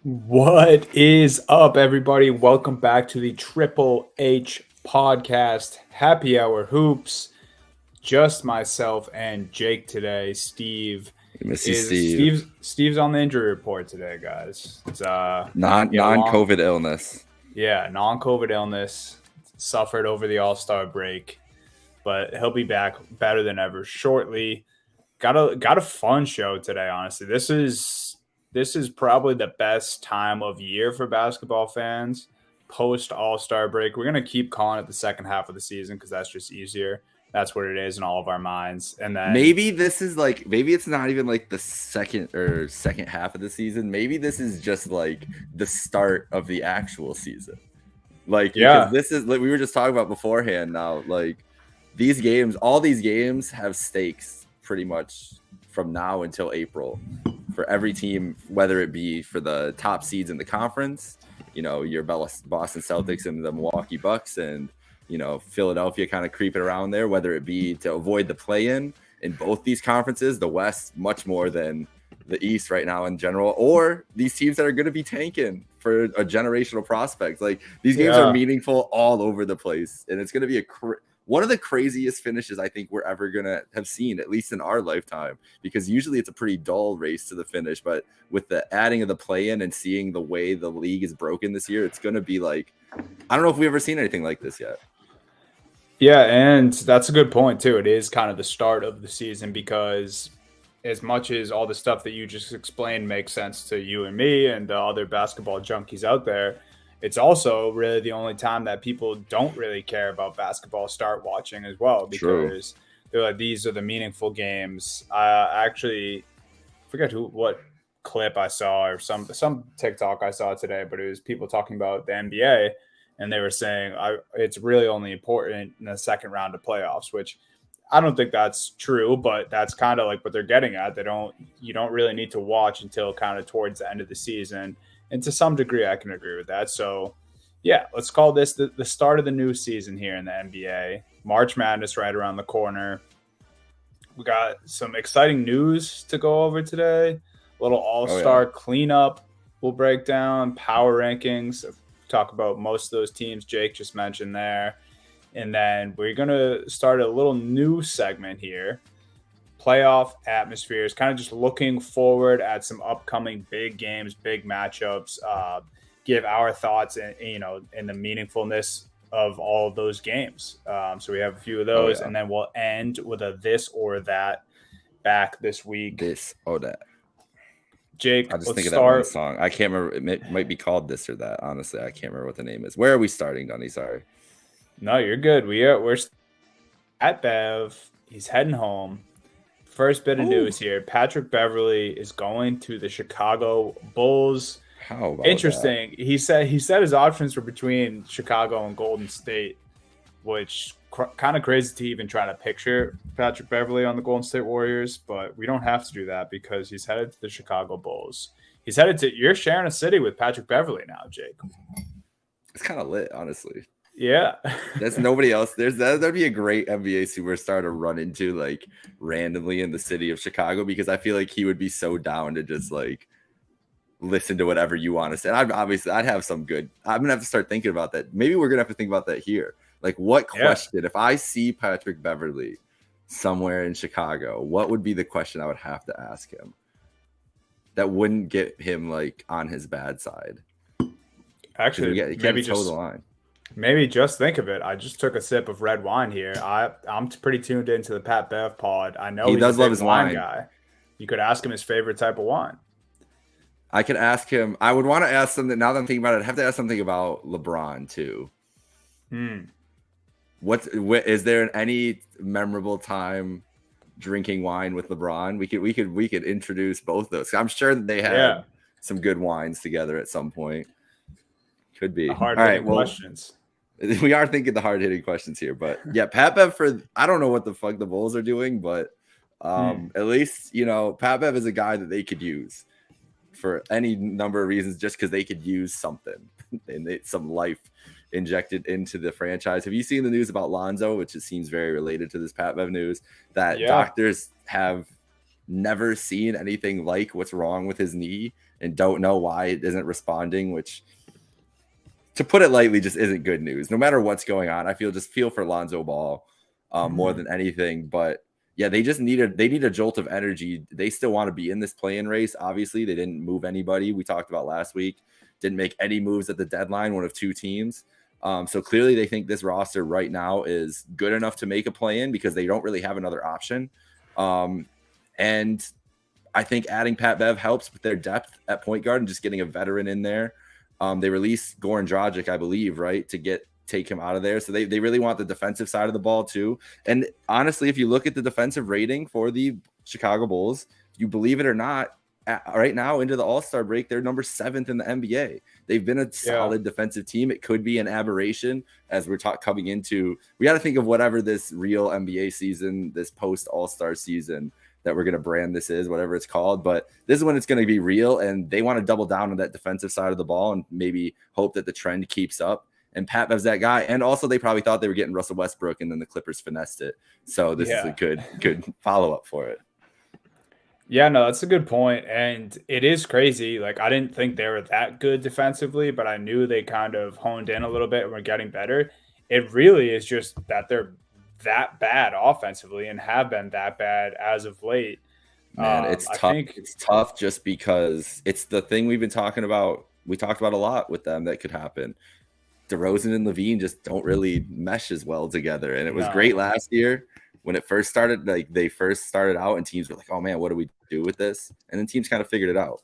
What is up, everybody? Welcome back to the Triple H podcast, Happy Hour Hoops. Just myself and Jake today. Steve Miss you, is Steve. Steve's on the injury report today, guys. It's Non-COVID illness. non-COVID illness. Suffered over the All-Star break, but he'll be back better than ever shortly. Got a fun show today, honestly. This is probably the best time of year for basketball fans post All-Star break. We're going to keep calling it the second half of the season because that's just easier. That's what it is in all of our minds. And then maybe it's not even like the second half of the season. Maybe this is just like the start of the actual season. Because this is like we were just talking about beforehand now, like all these games have stakes pretty much from now until April for every team, whether it be for the top seeds in the conference, your Boston Celtics and the Milwaukee Bucks and, Philadelphia kind of creeping around there, whether it be to avoid the play-in both these conferences, the West much more than the East right now in general, or these teams that are going to be tanking for a generational prospect. Like these games are meaningful all over the place, and it's going to be one of the craziest finishes I think we're ever going to have seen, at least in our lifetime, because usually it's a pretty dull race to the finish. But with the adding of the play-in and seeing the way the league is broken this year, it's going to be like, I don't know if we've ever seen anything like this yet. Yeah, and that's a good point, too. It is kind of the start of the season because as much as all the stuff that you just explained makes sense to you and me and the other basketball junkies out there, it's also really the only time that people don't really care about basketball start watching as well, because they're like, these are the meaningful games. I actually forget what clip I saw or some TikTok I saw today, but it was people talking about the NBA, and they were saying it's really only important in the second round of playoffs, which I don't think that's true, but that's kind of like what they're getting at. You don't really need to watch until kind of towards the end of the season. And to some degree, I can agree with that. So, yeah, let's call this the start of the new season here in the NBA. March Madness right around the corner. We got some exciting news to go over today. A little all-star cleanup we'll break down, power rankings, talk about most of those teams Jake just mentioned there. And then we're going to start a little new segment here. Playoff atmospheres, kind of just looking forward at some upcoming big games, big matchups, give our thoughts and in the meaningfulness of all of those games. So we have a few of those, and then we'll end with a this or that back this week. This or that. Jake, I just think of that one song. I can't remember. It might be called This or That. Honestly, I can't remember what the name is. Where are we starting, Dunny? Sorry. No, you're good. We're at Bev. He's heading home. First bit of news here. Patrick Beverley is going to the Chicago Bulls. How about interesting. That? He said his options were between Chicago and Golden State, which kind of crazy to even try to picture Patrick Beverley on the Golden State Warriors, but we don't have to do that because he's headed to the Chicago Bulls. You're sharing a city with Patrick Beverley now, Jake. It's kind of lit, honestly. Yeah. There's nobody else. That'd be a great NBA superstar to run into like randomly in the city of Chicago, because I feel like he would be so down to just like listen to whatever you want to say. And I'd have some good. I'm gonna have to start thinking about that. Maybe we're gonna have to think about that here. Like, what question, if I see Patrick Beverley somewhere in Chicago, what would be the question I would have to ask him that wouldn't get him like on his bad side? Actually, maybe just toe the line. Maybe just think of it. I just took a sip of red wine here. I'm pretty tuned into the Pat Bev pod. I know he does love his wine guy. You could ask him his favorite type of wine. I could ask him. I would want to ask something. Now that I'm thinking about it, I'd have to ask something about LeBron too. What is there any memorable time drinking wine with LeBron? We could introduce both those. I'm sure that they had some good wines together at some point. Could be. Hard-hitting questions. We are thinking the hard-hitting questions here, but yeah, Pat Bev I don't know what the fuck the Bulls are doing, but at least Pat Bev is a guy that they could use for any number of reasons, just because they could use something and some life injected into the franchise. Have you seen the news about Lonzo, which seems very related to this Pat Bev news, that doctors have never seen anything like what's wrong with his knee, and don't know why it isn't responding, which, to put it lightly, just isn't good news. No matter what's going on, I feel for Lonzo Ball more than anything. But yeah, they need a jolt of energy. They still want to be in this play-in race. Obviously, they didn't move anybody. We talked about last week. Didn't make any moves at the deadline, one of two teams. So clearly they think this roster right now is good enough to make a play-in because they don't really have another option. And I think adding Pat Bev helps with their depth at point guard and just getting a veteran in there. They released Goran Dragic, I believe, right, to take him out of there. So they really want the defensive side of the ball too. And honestly, if you look at the defensive rating for the Chicago Bulls, you believe it or not, right now into the All-Star break, they're number 7th in the NBA. They've been a solid defensive team. It could be an aberration as we're coming into. We got to think of whatever this real NBA season, this post All-Star season that we're going to brand this is, whatever it's called. But this is when it's going to be real, and they want to double down on that defensive side of the ball and maybe hope that the trend keeps up. And Pat Bev's that guy. And also they probably thought they were getting Russell Westbrook, and then the Clippers finessed it. So this is a good follow-up for it. Yeah, no, that's a good point. And it is crazy. Like, I didn't think they were that good defensively, but I knew they kind of honed in a little bit and were getting better. It really is just that they're that bad offensively and have been that bad as of late. Man, it's tough. It's tough just because it's the thing we've been talking about. We talked about a lot with them that could happen. DeRozan and LaVine just don't really mesh as well together. And it was great last year when it first started. Like, they first started out and teams were like, oh man, what do we do with this? And then teams kind of figured it out.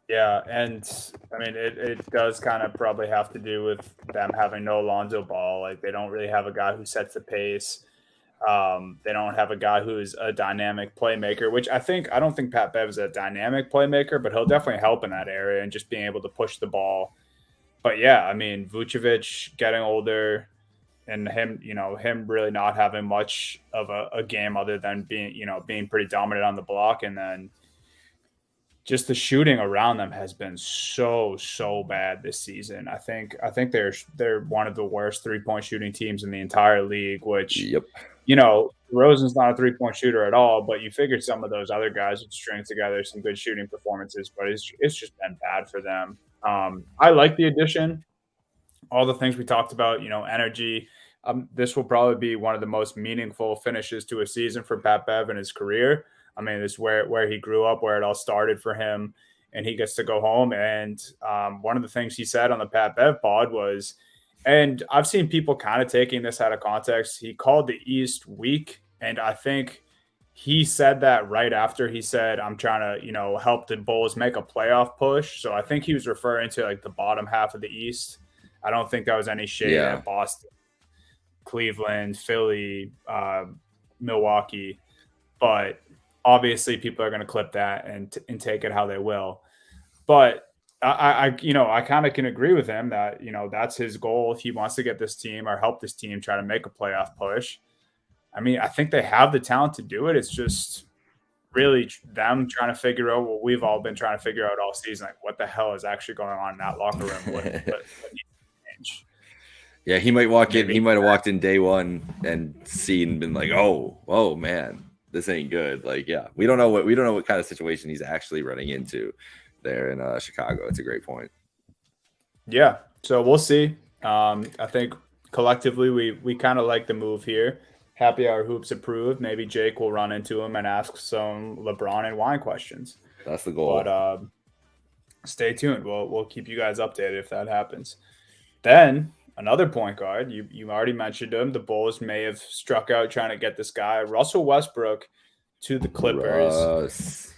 Yeah, and I mean, it does kind of probably have to do with them having no Lonzo Ball. Like, they don't really have a guy who sets the pace. They don't have a guy who's a dynamic playmaker, which I don't think Pat Bev is a dynamic playmaker, but he'll definitely help in that area and just being able to push the ball. But yeah, I mean, Vucevic getting older and him really not having much of a game other than being pretty dominant on the block. And then just the shooting around them has been so bad this season. I think they're one of the worst 3-point shooting teams in the entire league, which, Rosen's not a 3-point shooter at all, but you figure some of those other guys would string together some good shooting performances, but it's just been bad for them. I like the addition, all the things we talked about, energy. This will probably be one of the most meaningful finishes to a season for Pat Bev in his career. I mean, it's where he grew up, where it all started for him, and he gets to go home. And one of the things he said on the Pat Bev pod was, and I've seen people kind of taking this out of context, he called the East weak. And I think he said that right after he said, I'm trying to, help the Bulls make a playoff push. So I think he was referring to like the bottom half of the East. I don't think that was any shade at Boston, Cleveland, Philly, Milwaukee. But obviously people are going to clip that and take it how they will. But I kind of can agree with him that, that's his goal if he wants to get this team or help this team try to make a playoff push. I mean, I think they have the talent to do it. It's just really them trying to figure out what we've all been trying to figure out all season. Like, what the hell is actually going on in that locker room? What needs to change? Yeah, he might walk in. He might have walked in day one and been like, oh man, this ain't good. Like, yeah, we don't know what kind of situation he's actually running into there in Chicago. It's a great point. Yeah, so we'll see. I think collectively we kind of like the move here. Happy Hour Hoops approved. Maybe Jake will run into him and ask some LeBron and wine questions. That's the goal. But stay tuned. We'll keep you guys updated if that happens. Then another point guard. You already mentioned him. The Bulls may have struck out trying to get this guy, Russell Westbrook, to the Clippers.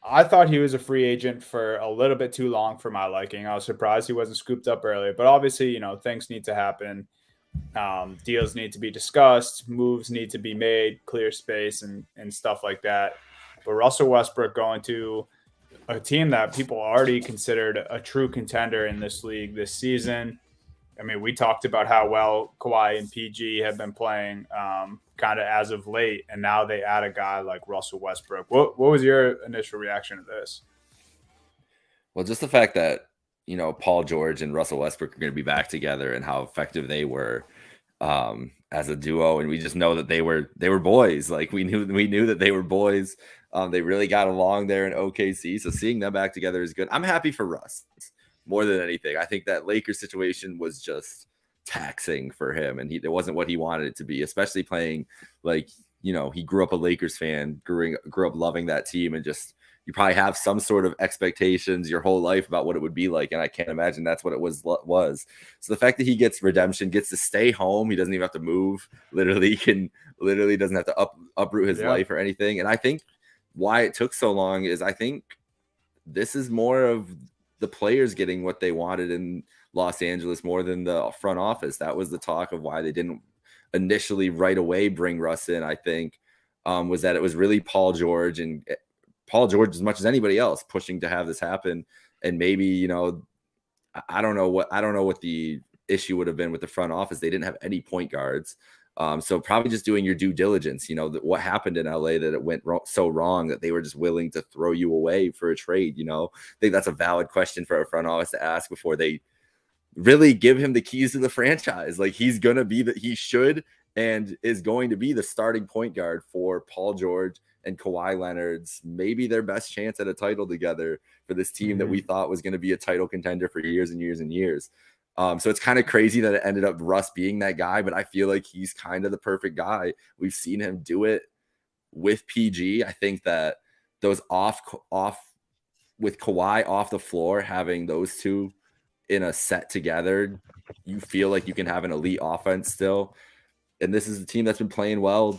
I thought he was a free agent for a little bit too long for my liking. I was surprised he wasn't scooped up earlier. But obviously, things need to happen. Deals need to be discussed, moves need to be made, clear space and stuff like that. But Russell Westbrook going to a team that people already considered a true contender in this league this season. I mean, we talked about how well Kawhi and PG have been playing kind of as of late, and now they add a guy like Russell Westbrook. What was your initial reaction to this? Well, just the fact that Paul George and Russell Westbrook are going to be back together and how effective they were as a duo, and we just know that they were boys. Like we knew that they were boys. They really got along there in OKC. So seeing them back together is good. I'm happy for Russ more than anything. I think that Lakers situation was just taxing for him, and it wasn't what he wanted it to be, especially playing like, he grew up a Lakers fan, grew up loving that team, and just, you probably have some sort of expectations your whole life about what it would be like. And I can't imagine that's what it was. So the fact that he gets redemption, gets to stay home, he doesn't even have to move. Literally doesn't have to uproot his life or anything. And I think why it took so long is I think this is more of the players getting what they wanted in Los Angeles more than the front office. That was the talk of why they didn't initially right away bring Russ in, I think, was that it was really Paul George, and Paul George, as much as anybody else, pushing to have this happen. And maybe, I don't know what the issue would have been with the front office. They didn't have any point guards. So probably just doing your due diligence, what happened in LA that it went so wrong that they were just willing to throw you away for a trade. I think that's a valid question for a front office to ask before they really give him the keys to the franchise. Like, he should and is going to be the starting point guard for Paul George and Kawhi Leonard's maybe their best chance at a title together for this team that we thought was going to be a title contender for years and years and years. So it's kind of crazy that it ended up Russ being that guy, but I feel like he's kind of the perfect guy. We've seen him do it with PG. I think that those off with Kawhi off the floor, having those two in a set together, you feel like you can have an elite offense still. And this is a team that's been playing well,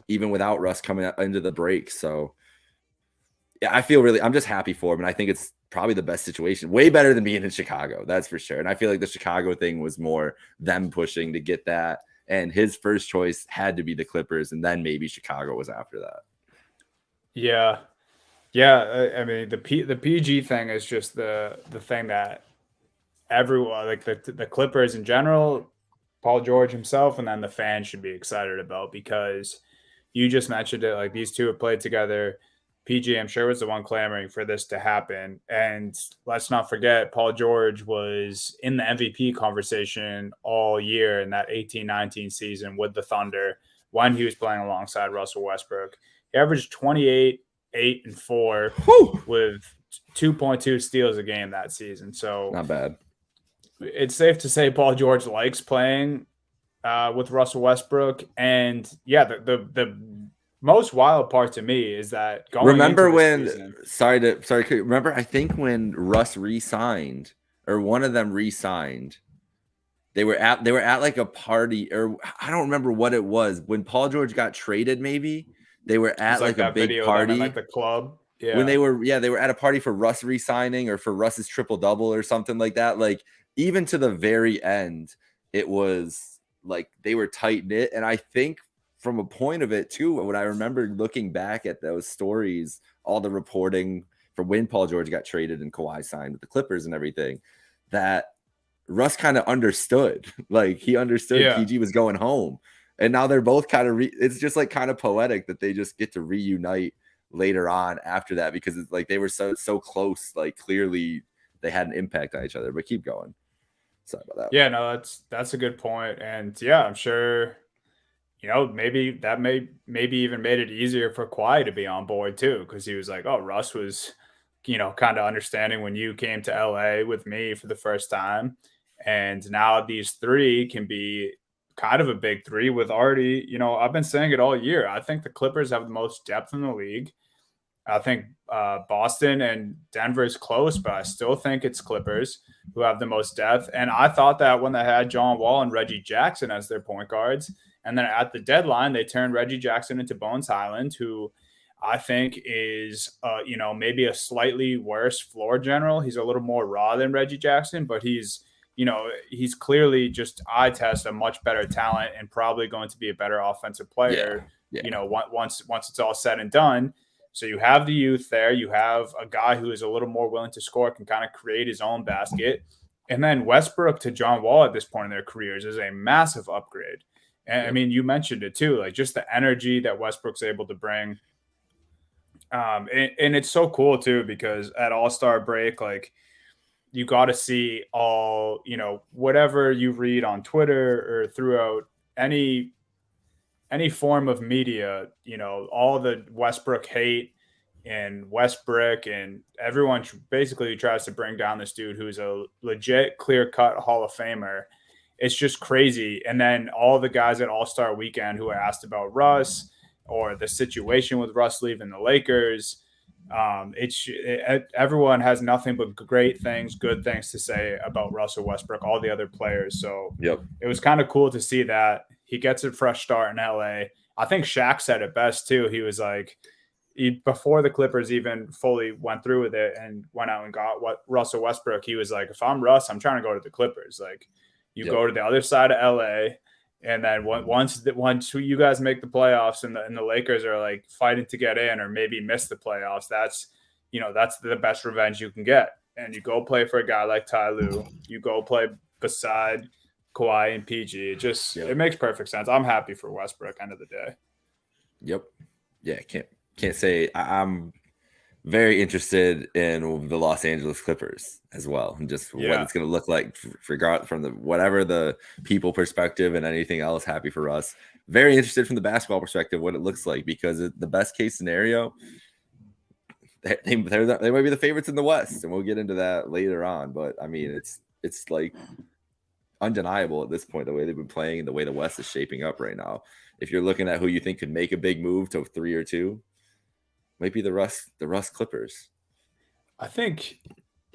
even without Russ coming into the break. So yeah, I'm just happy for him. And I think it's probably the best situation, way better than being in Chicago. That's for sure. And I feel like the Chicago thing was more them pushing to get that. And his first choice had to be the Clippers. And then maybe Chicago was after that. Yeah. Yeah. I mean, the PG thing is just the thing that everyone, like the Clippers in general, Paul George himself, and then the fans should be excited about, because you just mentioned it. Like, these two have played together. PG, I'm sure, was the one clamoring for this to happen. And let's not forget, Paul George was in the MVP conversation all year in that 18-19 season with the Thunder when he was playing alongside Russell Westbrook. He averaged 28, 8, and 4 with 2.2 steals a game that season. So not bad. It's safe to say Paul George likes playing with Russell Westbrook. And yeah, the most wild part to me is that remember, I think when Russ re-signed, or one of them re-signed, they were at like a party, or I don't remember what it was. When Paul George got traded, maybe they were at like a big party, like the club. Yeah. When they were at a party for Russ re-signing, or for Russ's triple-double or something like that. Like, even to the very end, it was like they were tight-knit. And I think from a point of it too, when I remember looking back at those stories, all the reporting for when Paul George got traded and Kawhi signed with the Clippers and everything, that Russ kind of understood. Like, he understood PG was going home. And now they're both kind of it's just like kind of poetic that they just get to reunite later on after that, because it's like they were so close. Like, clearly they had an impact on each other. But keep going. Sorry about that. Yeah, no, that's a good point. And yeah, I'm sure, maybe that maybe even made it easier for Kawhi to be on board too, because he was like, oh, Russ was, kind of understanding when you came to LA with me for the first time. And now these three can be kind of a big three with already, I've been saying it all year. I think the Clippers have the most depth in the league. I think Boston and Denver is close, but I still think it's Clippers who have the most depth. And I thought that when they had John Wall and Reggie Jackson as their point guards, and then at the deadline, they turned Reggie Jackson into Bones Highland, who I think is, maybe a slightly worse floor general. He's a little more raw than Reggie Jackson, but he's clearly just eye test a much better talent and probably going to be a better offensive player, once it's all said and done. So you have the youth there. You have a guy who is a little more willing to score, can kind of create his own basket. And then Westbrook to John Wall at this point in their careers is a massive upgrade. And I mean, you mentioned it too, like just the energy that Westbrook's able to bring. And it's so cool too, because at All-Star break, like, you got to see all, whatever you read on Twitter or throughout any form of media, all the Westbrook hate and Westbrook and everyone basically tries to bring down this dude who's a legit clear-cut Hall of Famer. It's just crazy. And then all the guys at All-Star Weekend who asked about Russ or the situation with Russ leaving the Lakers, everyone has nothing but great things, good things to say about Russell Westbrook, all the other players. So yep. It was kind of cool to see that he gets a fresh start in LA. I think Shaq said it best too. He was like, before the Clippers even fully went through with it and went out and got what Russell Westbrook, he was like, if I'm Russ, I'm trying to go to the Clippers. Like, you go to the other side of LA, and then once you guys make the playoffs and the Lakers are like fighting to get in or maybe miss the playoffs, that's the best revenge you can get. And you go play for a guy like Ty Lue. You go play beside Kawhi and PG. It makes perfect sense. I'm happy for Westbrook end of the day. Yep. Yeah, can't say I'm very interested in the Los Angeles Clippers as well, and just what it's going to look like from whatever the people perspective and anything else. Happy for us. Very interested from the basketball perspective what it looks like, because the best case scenario, they might be the favorites in the West, and we'll get into that later on. But I mean, it's like undeniable at this point the way they've been playing and the way the West is shaping up right now. If you're looking at who you think could make a big move to 3 or 2. Might be the Russ Clippers. I think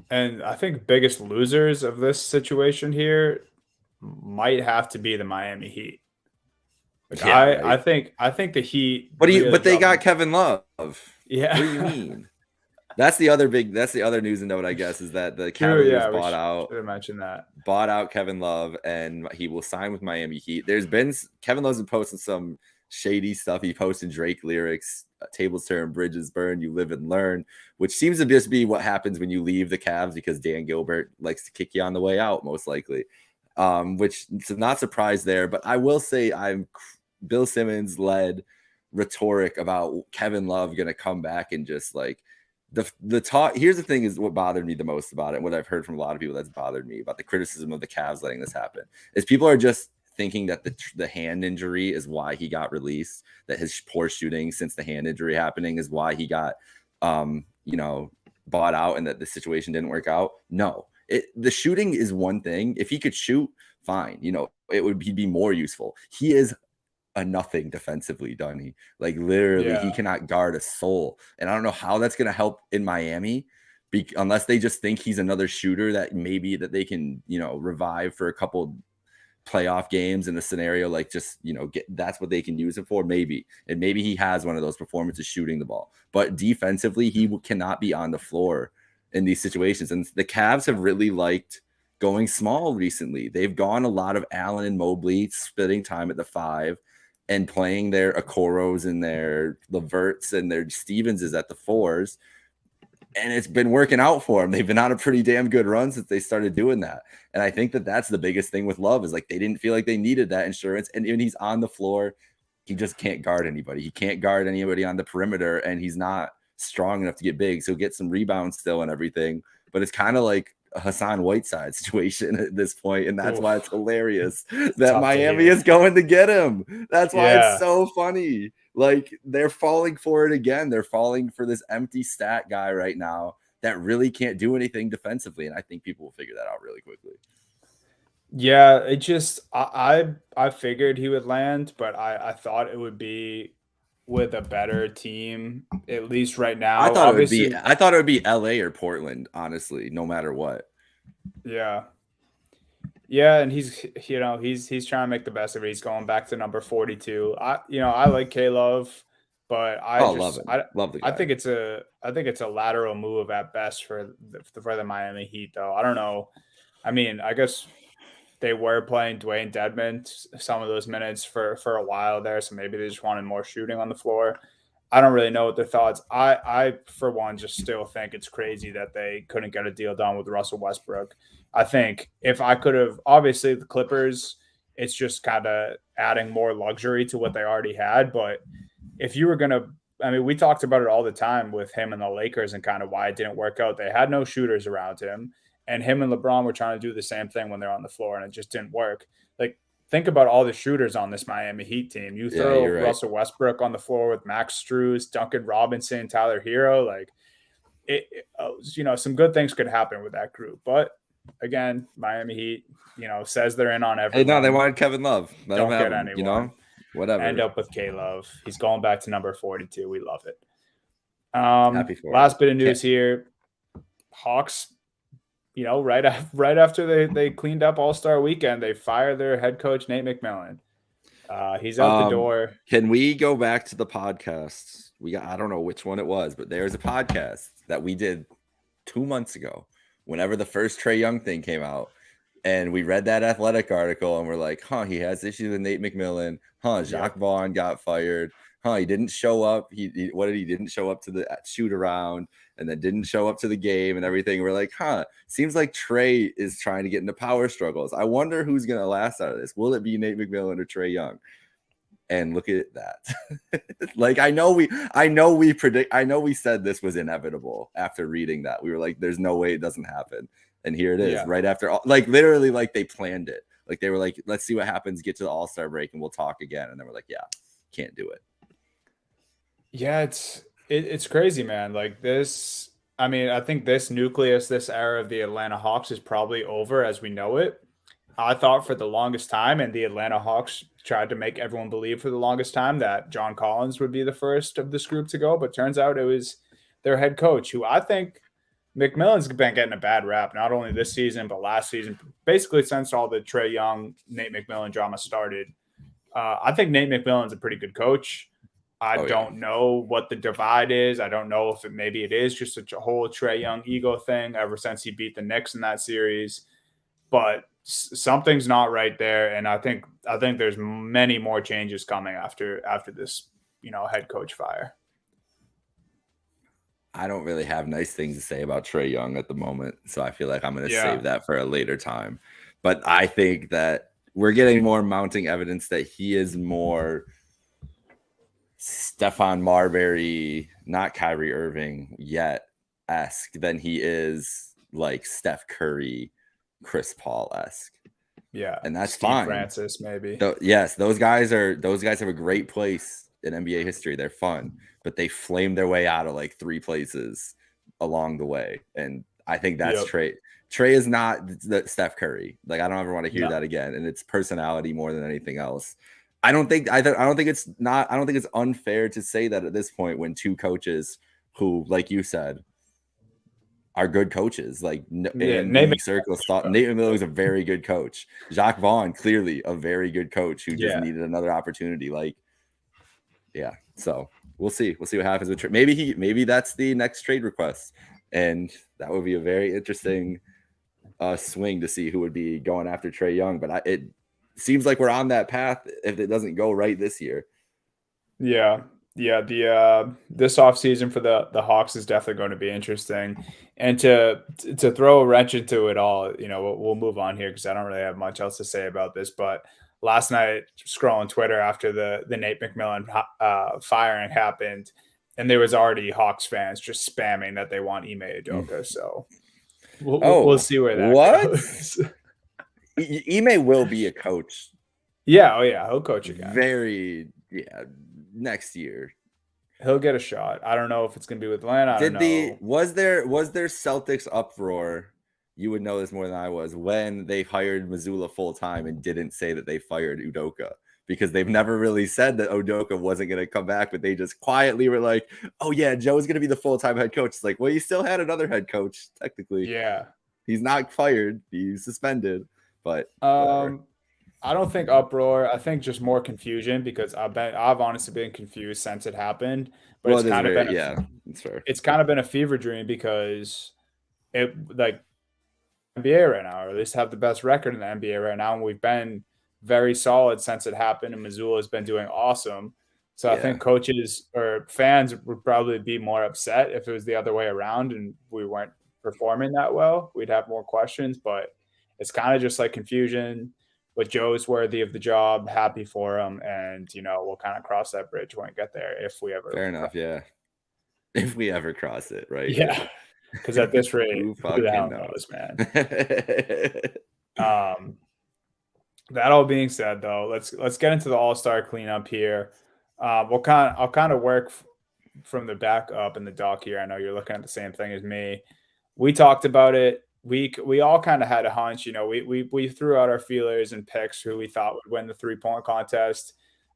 biggest losers of this situation here might have to be the Miami Heat. I think the Heat. But they got Kevin Love. Yeah. What do you mean? That's the other news and note, I guess, is that the Cavaliers bought out Kevin Love, and he will sign with Miami Heat. Kevin Love's been posting some shady stuff. He posted Drake lyrics, tables turn, bridges burn, you live and learn, which seems to just be what happens when you leave the Cavs, because Dan Gilbert likes to kick you on the way out, most likely. Which is not surprised there. But I will say Bill Simmons led rhetoric about Kevin Love going to come back, and just like the talk. Here's the thing is what bothered me the most about it. What I've heard from a lot of people that's bothered me about the criticism of the Cavs letting this happen is people are just thinking that the hand injury is why he got released, that his poor shooting since the hand injury happening is why he got, bought out, and that the situation didn't work out. No, the shooting is one thing. If he could shoot, fine. He'd be more useful. He is a nothing defensively, Dunny. Like literally, he cannot guard a soul. And I don't know how that's going to help in Miami, unless they just think he's another shooter that maybe that they can, revive for a couple playoff games in a scenario like just, that's what they can use it for. Maybe he has one of those performances shooting the ball, but defensively, he cannot be on the floor in these situations. And the Cavs have really liked going small recently. They've gone a lot of Allen and Mobley splitting time at the 5 and playing their Okoros and their Leverts and their Stevenses at the 4s. And it's been working out for them. They've been on a pretty damn good run since they started doing that. And I think that that's the biggest thing with Love is like they didn't feel like they needed that insurance. And when he's on the floor, he just can't guard anybody. He can't guard anybody on the perimeter, and he's not strong enough to get big. So get some rebounds still and everything. But it's kind of like a Hassan Whiteside situation at this point, and that's why it's hilarious that Miami is going to get him. That's why it's so funny. Like they're falling for it again. They're falling for this empty stat guy right now that really can't do anything defensively, and I think people will figure that out really quickly. Yeah, it just I figured he would land, but I thought it would be with a better team, at least right now. I thought it would be LA or Portland, honestly, no matter what. Yeah. Yeah, and he's trying to make the best of it. He's going back to number 42. I like K-Love, but love the guy. I think it's a lateral move at best for the Miami Heat, though. I don't know. I mean, I guess they were playing Dwayne Dedmon some of those minutes for a while there, so maybe they just wanted more shooting on the floor. I don't really know what their thoughts. I for one just still think it's crazy that they couldn't get a deal done with Russell Westbrook. I think if I could have, obviously the Clippers, it's just kind of adding more luxury to what they already had. But if you were going to, I mean, we talked about it all the time with him and the Lakers and kind of why it didn't work out. They had no shooters around him, and him and LeBron were trying to do the same thing when they're on the floor, and it just didn't work. Like think about all the shooters on this Miami Heat team. You throw Russell Westbrook on the floor with Max Strus, Duncan Robinson, Tyler Hero, like some good things could happen with that group. But again, Miami Heat, says they're in on everyone. Hey, no, they wanted Kevin Love. Don't get anyone. Whatever. End up with K-Love. He's going back to number 42. We love it. Happy for last bit of news here. Hawks, right after they cleaned up All-Star Weekend, they fired their head coach, Nate McMillan. He's out the door. Can we go back to the podcast? I don't know which one it was, but there's a podcast that we did 2 months ago, whenever the first Trae Young thing came out. And we read that Athletic article and we're like, he has issues with Nate McMillan. Jacques Vaughn got fired. He didn't show up. He didn't show up to the shoot around and then didn't show up to the game and everything. We're like, seems like Trae is trying to get into power struggles. I wonder who's going to last out of this. Will it be Nate McMillan or Trae Young? And look at that. Like, I know we said this was inevitable after reading that. We were like, there's no way it doesn't happen. And here it is, right after, literally, they planned it. Like, they were like, let's see what happens, get to the All-Star break, and we'll talk again. And then we're like, can't do it. Yeah, it's crazy, man. Like this, I think this nucleus, this era of the Atlanta Hawks is probably over as we know it. I thought for the longest time, and the Atlanta Hawks tried to make everyone believe for the longest time that John Collins would be the first of this group to go, but turns out it was their head coach, who I think McMillan's been getting a bad rap, not only this season, but last season, basically since all the Trae Young, Nate McMillan drama started. I think Nate McMillan's a pretty good coach. I don't know what the divide is. I don't know if maybe it is just a whole Trae Young ego thing ever since he beat the Knicks in that series, but something's not right there. And I think there's many more changes coming after this, head coach fire. I don't really have nice things to say about Trae Young at the moment, so I feel like I'm going to save that for a later time. But I think that we're getting more mounting evidence that he is more Stephon Marbury, not Kyrie Irving yet-esque than he is like Steph Curry, Chris Paul-esque. Yeah, and that's Steve fine. Francis, maybe. Yes, those guys have a great place in NBA history. They're fun, but they flamed their way out of like 3 places along the way. And I think that's Trae. Trae is not the Steph Curry. Like, I don't ever want to hear that again. And it's personality more than anything else. I don't think it's unfair to say that at this point, when 2 coaches who, like you said, are good coaches. Like, Nate Circles thought Nate McMillan was a very good coach. Jacques Vaughn, clearly a very good coach who just needed another opportunity. Like, so we'll see. We'll see what happens with Trae. Maybe that's the next trade request, and that would be a very interesting swing to see who would be going after Trae Young. But it seems like we're on that path if it doesn't go right this year. Yeah. This offseason for the Hawks is definitely going to be interesting. And to throw a wrench into it all, we'll move on here because I don't really have much else to say about this. But last night, scrolling Twitter after the Nate McMillan firing happened, and there was already Hawks fans just spamming that they want Ime Udoka. So we'll see where that goes. Ime will be a coach. Yeah, he'll coach again. Next year. He'll get a shot. I don't know if it's going to be with Atlanta. Was there Celtics uproar? You would know this more than I was, when they hired Mazzulla full time and didn't say that they fired Udoka, because they've never really said that Udoka wasn't going to come back, but they just quietly were like, "Oh yeah, Joe's going to be the full time head coach." It's like, well, you still had another head coach technically. Yeah, he's not fired; he's suspended. But I don't think uproar. I think just more confusion, because I've honestly been confused since it happened. But it's kind of been it's fair. It's kind of been a fever dream because it NBA right now, or at least have the best record in the NBA right now, and we've been very solid since it happened. And Mazzulla has been doing awesome. So I think coaches or fans would probably be more upset if it was the other way around and we weren't performing that well. We'd have more questions, but it's kind of just like confusion. But Joe's worthy of the job, happy for him, and we'll kind of cross that bridge when we get there, if we ever. Fair enough, yeah. If we ever cross it, right? Yeah, because at this rate, who the hell knows, man? That all being said, though, let's get into the All-Star cleanup here. I'll kind of work from the back up in the dock here. I know you're looking at the same thing as me. We talked about it. We all kind of had a hunch. You know, we threw out our feelers and picks who we thought would win the 3-point contest.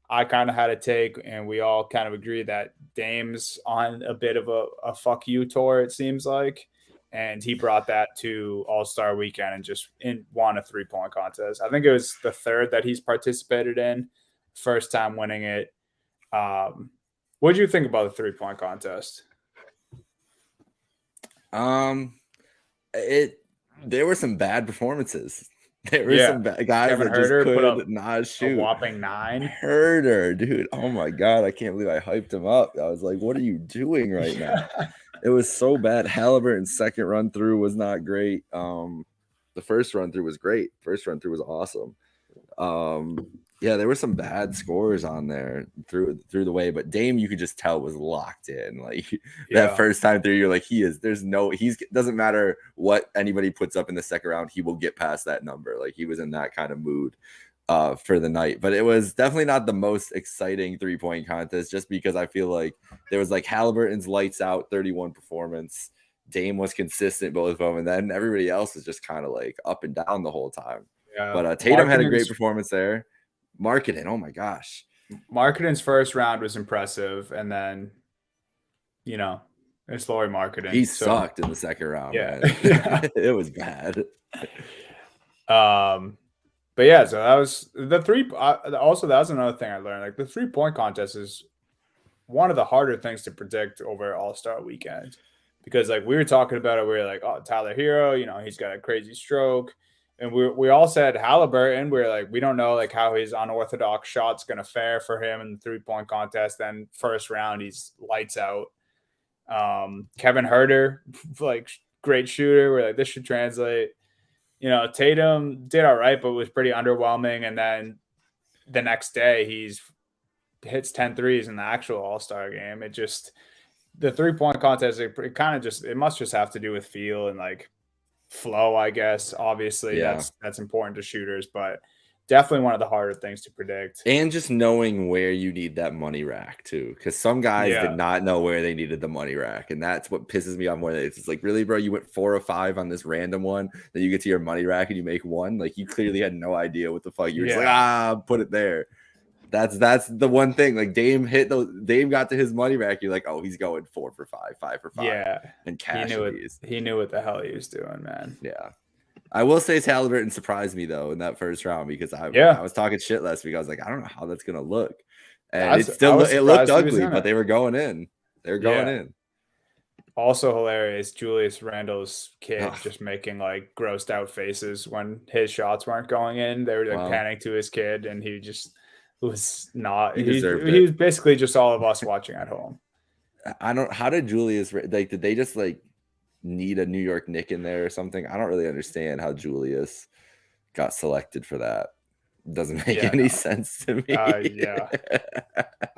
I kind of had a take, and we all kind of agreed that Dame's on a bit of a fuck you tour, it seems like. And he brought that to All Star Weekend and just won a 3-point contest. I think it was the third that he's participated in, first time winning it. What do you think about the 3-point contest? There were some bad performances. There were some bad guys Kevin that Huerter just could not shoot. A whopping 9. Huerter, dude. Oh my god, I can't believe I hyped him up. I was like, what are you doing right now? It was so bad. Halliburton's second run through was not great. The first run through was great. First run through was awesome. Yeah, there were some bad scores on there through the way, but Dame, you could just tell, was locked in. Like that first time through, you're like, doesn't matter what anybody puts up in the second round, he will get past that number. Like he was in that kind of mood for the night. But it was definitely not the most exciting 3-point contest, just because I feel like there was like Halliburton's lights out 31 performance. Dame was consistent both of them, and then everybody else was just kind of like up and down the whole time. Yeah. But Tatum had a great performance there. Markkanen, oh my gosh. Markkanen's first round was impressive, and then, you know, it's Lauri Markkanen. He sucked in the second round. Yeah. It was bad. But yeah, so that was the three. Also, that was another thing I learned. Like the 3-point contest is one of the harder things to predict over All-Star Weekend, because like we were talking about it, we were like, oh, Tyler Hero, you know, he's got a crazy stroke. And we all said Halliburton. We're like, we don't know like how his unorthodox shot's going to fare for him in the 3-point contest. Then first round, he's lights out. Kevin Huerter, like great shooter. We're like, this should translate. You know, Tatum did all right, but was pretty underwhelming. And then the next day, he's hits 10 threes in the actual All-Star game. It just, the 3-point contest, it kind of just, it must just have to do with feel and like flow, I guess. Obviously, that's important to shooters, but definitely one of the harder things to predict. And just knowing where you need that money rack too, because some guys did not know where they needed the money rack, and that's what pisses me off more. It's like, really, bro, you went 4 or 5 on this random one, then you get to your money rack and you make 1. Like you clearly had no idea what the fuck. You were just like, put it there. That's the one thing. Like Dame got to his money rack. You're like, oh, he's going 4 for 5, 5 for 5. Yeah, and cash. He knew what the hell he was doing, man. Yeah, I will say Halliburton surprised me though in that first round, because I was talking shit last week. I was like, I don't know how that's gonna look, and it looked ugly, but they were going in. They were going in. Also hilarious, Julius Randle's kid just making like grossed out faces when his shots weren't going in. They were like panning to his kid, and he just was not. He was basically just all of us watching at home. How did Julius, like, did they just like need a New York Knick in there or something? I don't really understand how Julius got selected for that. Doesn't make any sense to me. I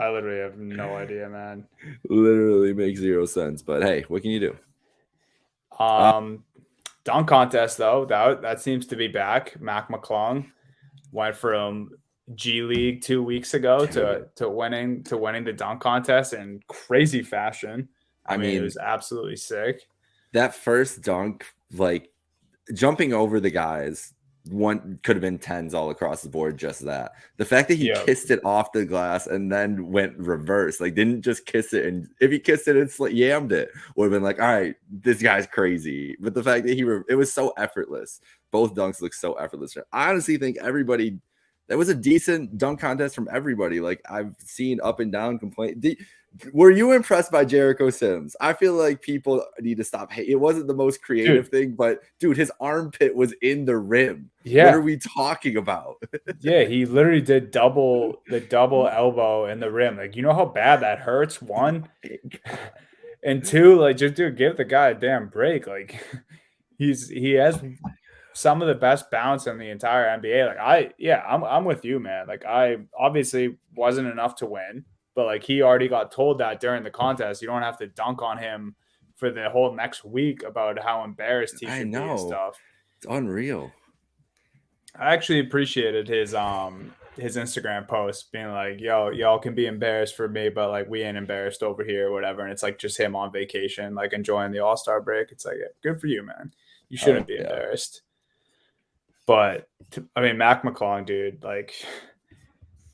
literally have no idea, man. Literally makes 0 sense. But hey, what can you do? Dunk contest though, that seems to be back. Mac McClung went from G League 2 weeks ago to winning the dunk contest in crazy fashion. I mean, it was absolutely sick. That first dunk, like jumping over the guys, one could have been 10s all across the board. Just that, the fact that he kissed it off the glass and then went reverse, like didn't just kiss it, and if he kissed it and yammed it, would have been like, all right, this guy's crazy. But the fact that it was so effortless. Both dunks look so effortless. I honestly think that was a decent dunk contest from everybody. Like I've seen up and down complaint. Were you impressed by Jericho Sims? I feel like people need to stop. Hey, it wasn't the most creative thing, but dude, his armpit was in the rim. Yeah. What are we talking about? Yeah, he literally did double elbow in the rim. Like, you know how bad that hurts? 1. And 2, like, just give the guy a damn break. Like he has some of the best bounce in the entire NBA. Like I'm with you, man. Like I obviously wasn't enough to win, but like he already got told that during the contest. You don't have to dunk on him for the whole next week about how embarrassed he should be and stuff. It's unreal. I actually appreciated his Instagram post being like, "Yo, y'all can be embarrassed for me, but like we ain't embarrassed over here, or whatever." And it's like just him on vacation, like enjoying the All-Star break. It's like, yeah, good for you, man. You Oh shouldn't be yeah. embarrassed. But I mean, Mac McClung, dude, like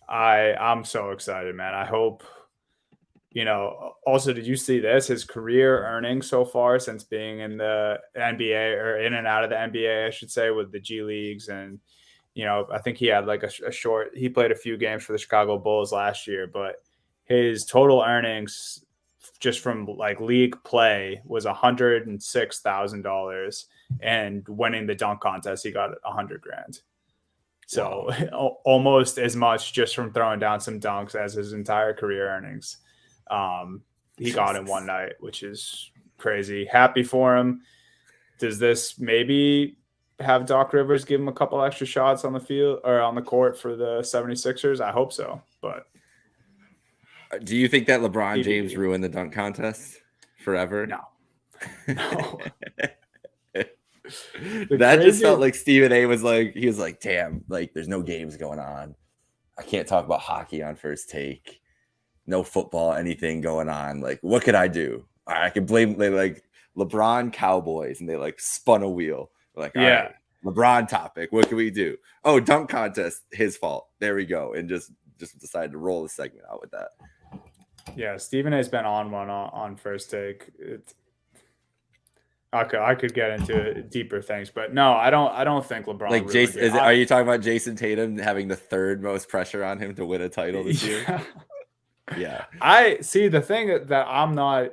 I'm so excited, man. I hope also, did you see this? His career earnings so far since being in the NBA or in and out of the NBA, I should say, with the G Leagues. And, I think he had like he played a few games for the Chicago Bulls last year, but his total earnings just from like league play was $106,000. And winning the dunk contest, he got 100 grand. So almost as much just from throwing down some dunks as his entire career earnings. He got in one night, which is crazy. Happy for him. Does this maybe have Doc Rivers give him a couple extra shots on the field or on the court for the 76ers? I hope so. But do you think that LeBron James ruined the dunk contest forever? No. That just felt like Stephen A was like, he was like, damn, like there's no games going on. I can't talk about hockey on First Take. No football, anything going on. Like, what could I do? I could blame like LeBron Cowboys, and they like spun a wheel. Like, all right, LeBron topic. What can we do? Oh, dunk contest, his fault. There we go. And just decided to roll the segment out with that. Yeah, Stephen A's been on one on First Take. I could get into deeper things, but no, I don't think LeBron. Like Jason, are you talking about Jason Tatum having the third most pressure on him to win a title this year? Yeah. I see the thing that I'm not.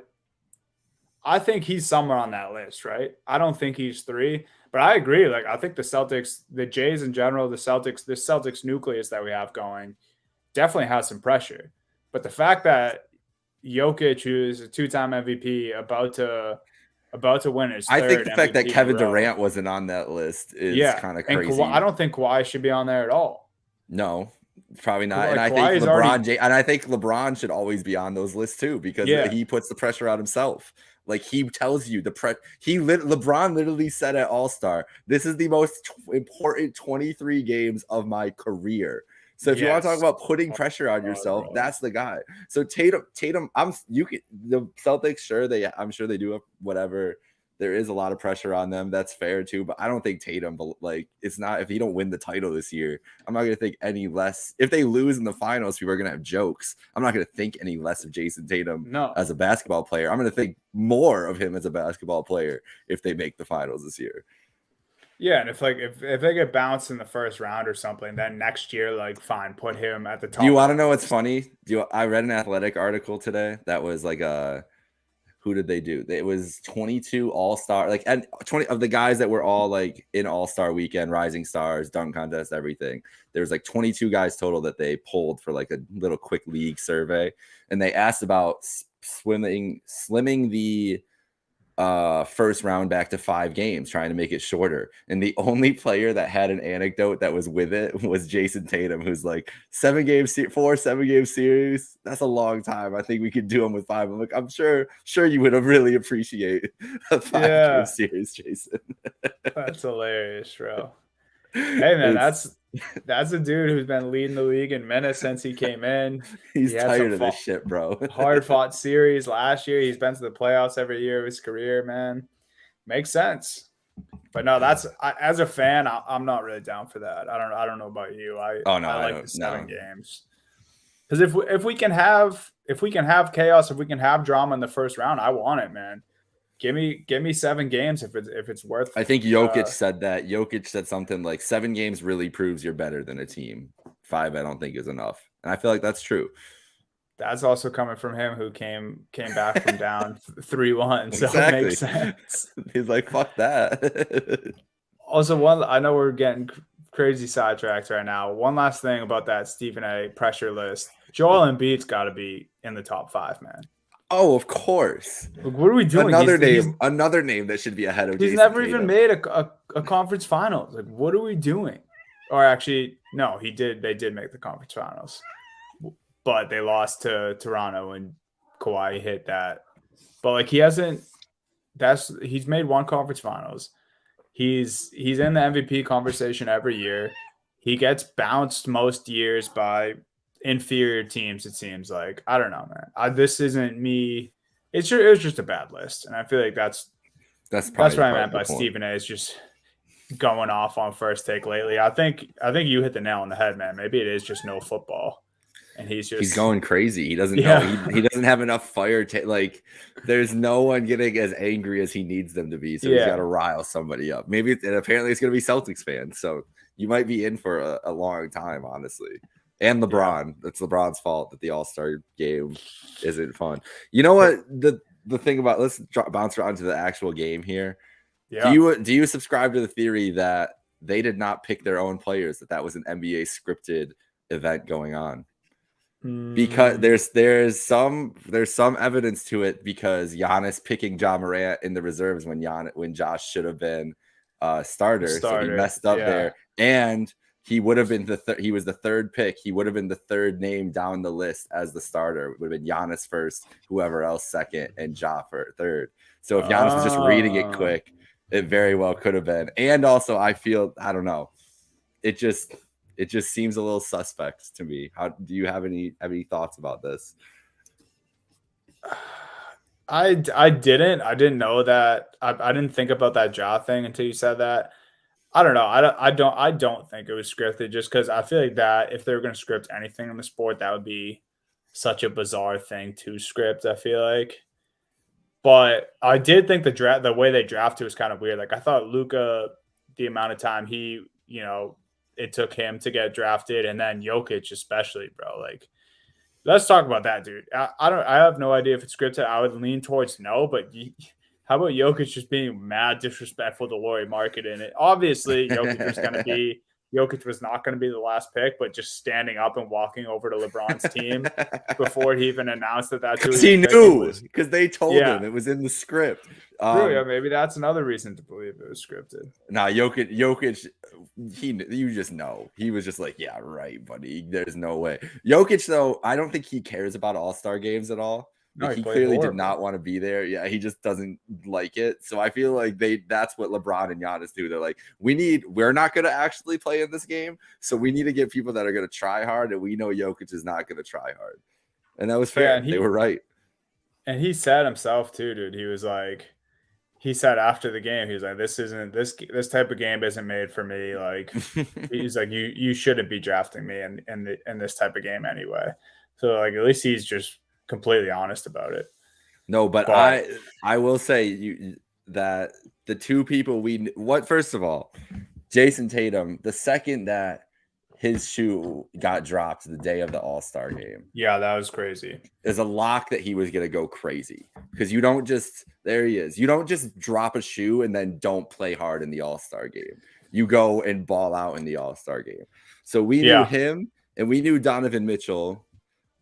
I think he's somewhere on that list, right? I don't think he's 3, but I agree. Like I think the Celtics, the Jays in general, the Celtics nucleus that we have going, definitely has some pressure. But the fact that Jokic, who's a 2-time MVP, about to win his third I think the fact MVP that Kevin Durant wasn't on that list is kind of crazy. I don't think Kawhi should be on there at all. No, probably not. And I think LeBron should always be on those lists too, because he puts the pressure on himself. Like he tells you LeBron literally said at All-Star, this is the most important 23 games of my career. So if you want to talk about putting pressure on yourself, that's the guy. So Tatum, the Celtics, I'm sure they do have whatever. There is a lot of pressure on them. That's fair too. But I don't think Tatum, like it's not, if he don't win the title this year, I'm not going to think any less. If they lose in the finals, people are going to have jokes. I'm not going to think any less of Jason Tatum as a basketball player. I'm going to think more of him as a basketball player if they make the finals this year. Yeah, and if they get bounced in the first round or something, then next year, like, fine, put him at the top. Do you want to know what's funny? I read an Athletic article today that was like who did they do? It was 22 All-Star, like, and 20 of the guys that were all like in All-Star weekend, rising stars, dunk contest, everything. There was like 22 guys total that they pulled for like a little quick league survey, and they asked about slimming the first round back to 5 games, trying to make it shorter. And the only player that had an anecdote that was with it was Jason Tatum, who's like 7-game series. That's a long time. I think we could do them with 5. I'm like, I'm sure you would have really appreciate a 5-game series, Jason. That's hilarious, bro. Hey man, that's a dude who's been leading the league in minutes since he came in. He's tired of this shit, bro. Hard fought series last year. He's been to the playoffs every year of his career, man. Makes sense. But no, as a fan, I'm not really down for that. I don't know about you. I like the 7 games. Because if we can have chaos, if we can have drama in the first round, I want it, man. Give me 7 games if it's worth. I think Jokic said that. Jokic said something like 7 games really proves you're better than a team. 5, I don't think is enough, and I feel like that's true. That's also coming from him, who came back from down 3-1. So it makes sense. He's like, fuck that. Also, I know we're getting crazy sidetracked right now. One last thing about that Stephen A pressure list: Joel Embiid's got to be in the top 5, man. Oh, of course. Look, what are we doing? Another name that should be ahead of. He's never even made a conference finals. Like, what are we doing? Or actually, no, he did. They did make the conference finals, but they lost to Toronto and Kawhi hit that. But like, he's made 1 conference finals. He's in the MVP conversation every year. he gets bounced most years by inferior teams. It seems like, I don't know, man. This isn't me. It was just a bad list, and I feel like that's probably what I part meant of the by point. Stephen A. is just going off on First Take lately. I think you hit the nail on the head, man. Maybe it is just no football, and he's going crazy. He doesn't know. He doesn't have enough fire. Like, there's no one getting as angry as he needs them to be. So he's got to rile somebody up. Maybe, and apparently it's going to be Celtics fans. So you might be in for a long time, honestly. And LeBron. It's LeBron's fault that the All-Star game isn't fun. You know what? The thing about, let's bounce around to the actual game here. Yeah. Do you subscribe to the theory that they did not pick their own players, that was an NBA scripted event going on? Because there's some evidence to it, because Giannis picking Ja Morant in the reserves when Josh should have been starter. So he messed up there, and he would have been he was the third pick. He would have been the third name down the list as the starter. It would have been Giannis first, whoever else second, and Ja for third. So if Giannis was just reading it quick, it very well could have been. And also, I don't know. It just seems a little suspect to me. How do you have any thoughts about this? I didn't know that. I didn't think about that Ja thing until you said that. I don't know. I don't think it was scripted, just because I feel like that if they were going to script anything in the sport, that would be such a bizarre thing to script, I feel like. But I did think the way they drafted was kind of weird. Like, I thought Luka, the amount of time it took him to get drafted, and then Jokic especially, bro. Like, let's talk about that, dude. I have no idea if it's scripted. I would lean towards no, but how about Jokic just being mad disrespectful to Lauri Markkanen? And obviously, Jokic was not going to be the last pick, but just standing up and walking over to LeBron's team before he even announced that's who he knew, because they told him it was in the script. Maybe that's another reason to believe it was scripted. Nah, Jokic, you just know. He was just like, yeah, right, buddy. There's no way. Jokic, though, I don't think he cares about All-Star games at all. No, he clearly did not want to be there. Yeah, he just doesn't like it. So I feel like that's what LeBron and Giannis do. They're like, we're not going to actually play in this game, so we need to get people that are going to try hard, and we know Jokic is not going to try hard. And that was fair. They were right. And he said himself too, dude. He said after the game, he was like, this type of game isn't made for me. Like, he's like, you shouldn't be drafting me in this type of game anyway. So, like, at least he's just completely honest about it. No, but I will say that the two people first of all, Jason Tatum, the second that his shoe got dropped the day of the All-Star game. Yeah, that was crazy. There's a lock that he was going to go crazy, because you don't just drop a shoe and then don't play hard in the All-Star game. You go and ball out in the All-Star game. So we knew him, and we knew Donovan Mitchell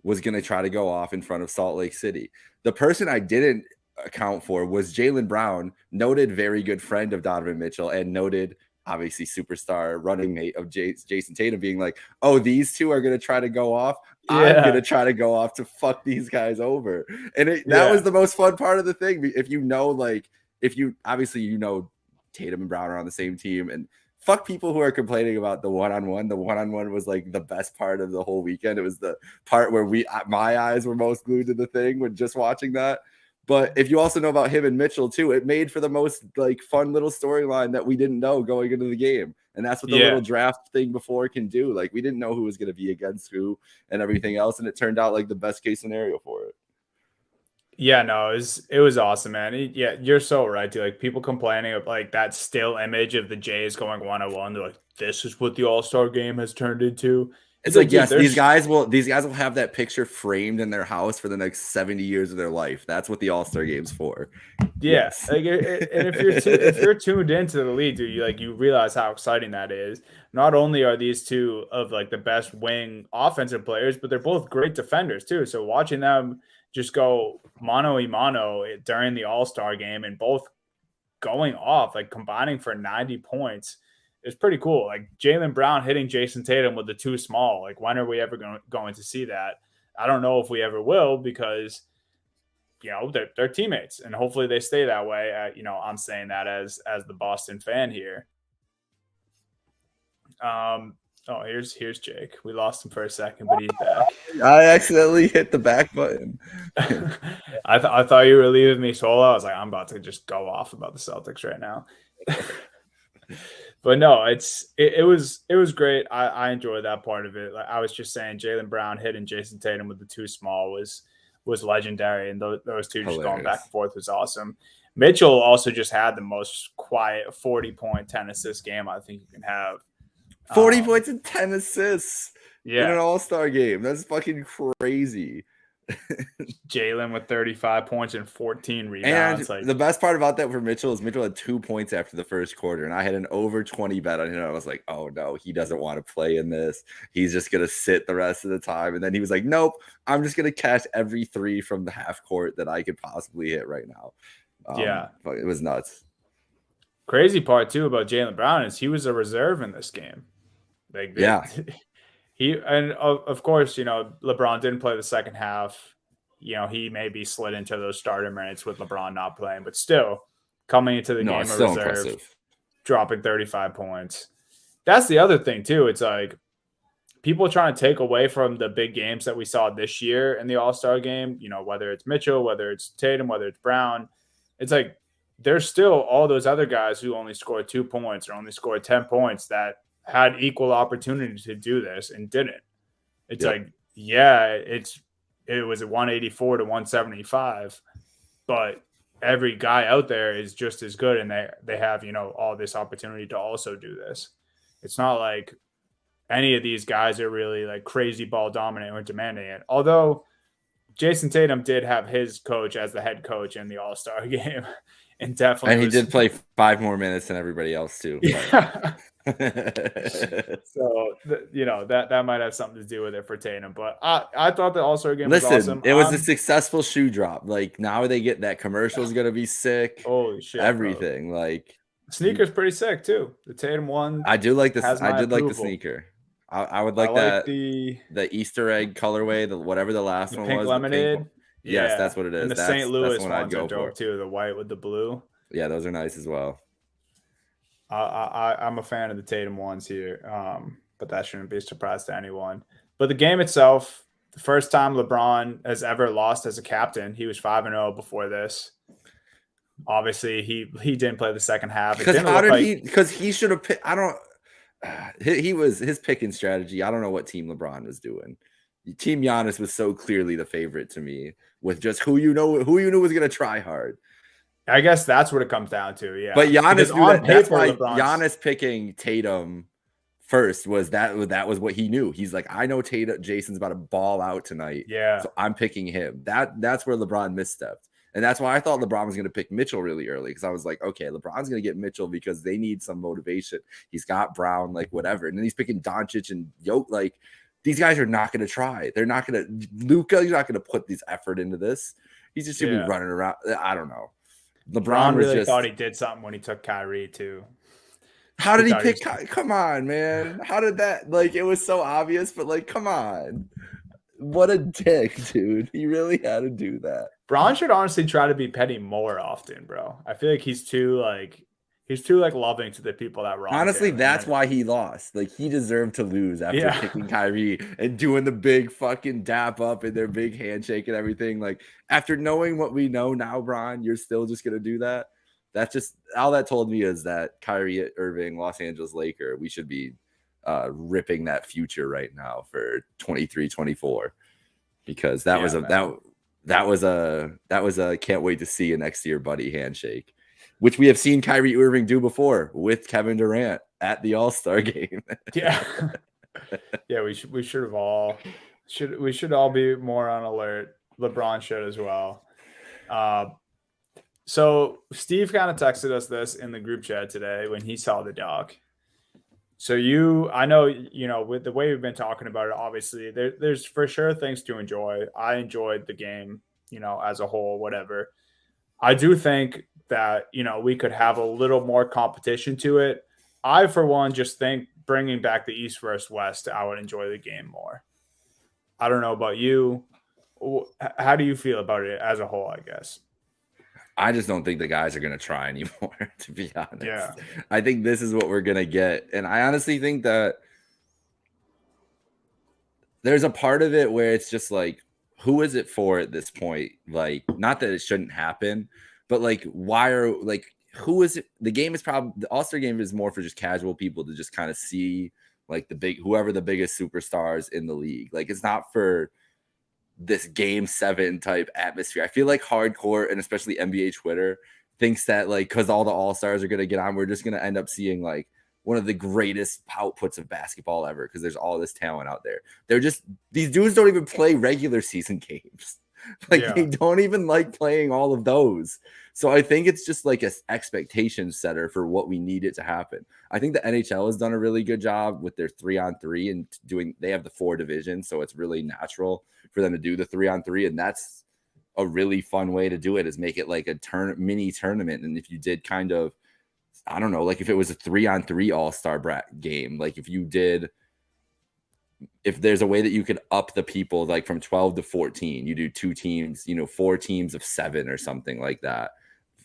was going to try to go off in front of Salt Lake City. The person I didn't account for was Jaylen Brown, noted very good friend of Donovan Mitchell, and noted, obviously, superstar running mate of Jason Tatum, being like, oh, these two are going to try to go off. I'm going to try to go off to fuck these guys over. And that was the most fun part of the thing. If you know Tatum and Brown are on the same team, and fuck people who are complaining about the one-on-one. The one-on-one was like the best part of the whole weekend. It was the part where my eyes were most glued to the thing when just watching that. But if you also know about him and Mitchell too, it made for the most like fun little storyline that we didn't know going into the game. And that's what the little draft thing before can do. Like, we didn't know who was going to be against who and everything else. And it turned out like the best case scenario for it. Yeah, no, it was awesome, man. You're so right, dude. Like, people complaining of like that still image of the Jays going 1-1. They're like, this is what the All-Star game has turned into. It's like, yes, these guys will have that picture framed in their house for the next 70 years of their life. That's what the All-Star game's for. Yes. Like, and if you're tuned into the league, dude, you realize how exciting that is. Not only are these two of like the best wing offensive players, but they're both great defenders too. So watching them just go mano a mano during the All-Star game and both going off, like combining for 90 points, is pretty cool. Like, Jaylen Brown hitting Jason Tatum with the too small. Like, when are we ever going to see that? I don't know if we ever will, because, they're teammates, and hopefully they stay that way. I'm saying that as the Boston fan here. Oh, here's Jake. We lost him for a second, but he's back. I accidentally hit the back button. I thought you were leaving me solo. I was like, I'm about to just go off about the Celtics right now. But no, it was great. I enjoyed that part of it. Like I was just saying, Jaylen Brown hitting Jason Tatum with the too small was legendary, and those two just going back and forth was awesome. Mitchell also just had the most quiet 40-point, 10-assist game I think you can have. 40 points and 10 assists in Yeah. an All-Star game. That's fucking crazy. Jaylen with 35 points and 14 rebounds. And the best part about that for Mitchell is Mitchell had 2 points after the first quarter, and I had an over 20 bet on him. I was like, oh no, he doesn't want to play in this. He's just gonna sit the rest of the time. And then he was like, nope, I'm just gonna catch every three from the half court that I could possibly hit right now. Yeah, it was nuts. Crazy part too about Jaylen Brown is he was a reserve in this game. And of course, LeBron didn't play the second half. He maybe slid into those starter minutes with LeBron not playing, but still coming into the game of reserve, impressive. Dropping 35 points. That's the other thing too. It's like people trying to take away from the big games that we saw this year in the All-Star game, whether it's Mitchell, whether it's Tatum, whether it's Brown. It's like there's still all those other guys who only scored 2 points or only scored 10 points that had equal opportunity to do this and didn't. It's like, it was a 184 to 175, but every guy out there is just as good, and they have, all this opportunity to also do this. It's not like any of these guys are really like crazy ball dominant or demanding it. Although Jason Tatum did have his coach as the head coach in the All-Star game. And definitely, he did play 5 more minutes than everybody else too. Yeah. So that might have something to do with it for Tatum. But I thought the All-Star game was awesome. It was a successful shoe drop. Like now they get that commercial is gonna be sick. Holy shit! Everything bro. Like sneaker's pretty sick too. The Tatum one. I do like this. I did like the sneaker. I would like that the Easter egg colorway, whatever the last one pink was. Lemonade. Yes, that's what it is. And the St. Louis ones I'd go for too. The white with the blue. Yeah, those are nice as well. I'm a fan of the Tatum ones here, but that shouldn't be a surprise to anyone. But the game itself, the first time LeBron has ever lost as a captain, he was 5-0 before this. Obviously, he didn't play the second half. Because he should have picked. His picking strategy. I don't know what team LeBron was doing. Team Giannis was so clearly the favorite to me, with just who you knew was going to try hard. I guess that's what it comes down to, yeah. But Giannis, that's why Giannis picking Tatum first was what he knew. He's like, I know Jason's about to ball out tonight, so I'm picking him. That's where LeBron misstepped, and that's why I thought LeBron was going to pick Mitchell really early, because I was like, okay, LeBron's going to get Mitchell because they need some motivation. He's got Brown, like whatever, and then he's picking Doncic and Jokic, like. These guys are not going to try. They're not going to – Luka, you're not going to put this effort into this. He's just going to be running around. I don't know. LeBron really thought he did something when he took Kyrie too. How did he pick – come on, man. How did that – like, it was so obvious, but, like, come on. What a dick, dude. He really had to do that. Bron should honestly try to be petty more often, bro. I feel like he's too loving to the people that wronged honestly him. That's why he lost. Like, he deserved to lose after picking Kyrie and doing the big fucking dap up and their big handshake and everything. Like, after knowing what we know now, Bron, you're still just gonna do that. That's just all that told me is that Kyrie Irving, Los Angeles Laker, we should be ripping that future right now for 23-24, because that was a can't wait to see you next year, buddy handshake, which we have seen Kyrie Irving do before with Kevin Durant at the All-Star game. We should all be more on alert. LeBron should as well. So Steve kind of texted us this in the group chat today when he saw the doc. So I know, with the way we've been talking about it, obviously there's for sure things to enjoy. I enjoyed the game, as a whole, whatever. I do think that, we could have a little more competition to it. I, for one, just think bringing back the East versus West, I would enjoy the game more. I don't know about you. How do you feel about it as a whole, I guess? I just don't think the guys are going to try anymore, to be honest. Yeah. I think this is what we're going to get. And I honestly think that there's a part of it where it's just like, who is it for at this point? Like, not that it shouldn't happen, but like, why are like, who is it? The game is probably the All-Star game is more for just casual people to just kind of see like whoever the biggest superstars in the league. Like, it's not for this game 7 type atmosphere. I feel like hardcore and especially NBA Twitter thinks that like, because all the All-Stars are going to get on, we're just going to end up seeing like one of the greatest outputs of basketball ever because there's all this talent out there. They're just, these dudes don't even play regular season games. Like they don't even like playing all of those. So I think it's just like an expectation setter for what we need it to happen. I think the NHL has done a really good job with their 3-on-3 and they have the 4 divisions. So it's really natural for them to do the 3-on-3. And that's a really fun way to do it, is make it like a mini tournament. And if you did kind of, I don't know, like if it was a 3-on-3 all-star game, like if there's a way that you could up the people like from 12 to 14, you do 2 teams, 4 teams of 7 or something like that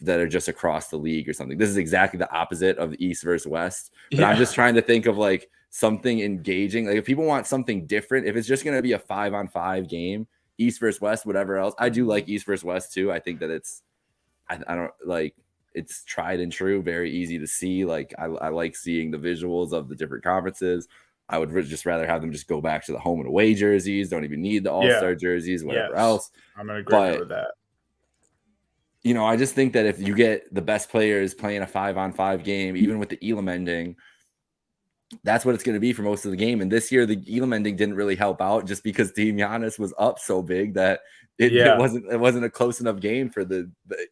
are just across the league or something. This is exactly the opposite of the East versus West. But I'm just trying to think of like something engaging. Like if people want something different, if it's just going to be a 5-on-5 game, East versus West, whatever else. I do like East versus West too. I think that I don't like, it's tried and true, very easy to see. Like I like seeing the visuals of the different conferences. I would just rather have them just go back to the home and away jerseys. Don't even need the All-Star jerseys, whatever else. I'm going to agree with that. I just think that if you get the best players playing a 5-on-5 game, even with the Elam ending, that's what it's going to be for most of the game. And this year, the Elam ending didn't really help out just because Team Giannis was up so big that it wasn't a close enough game for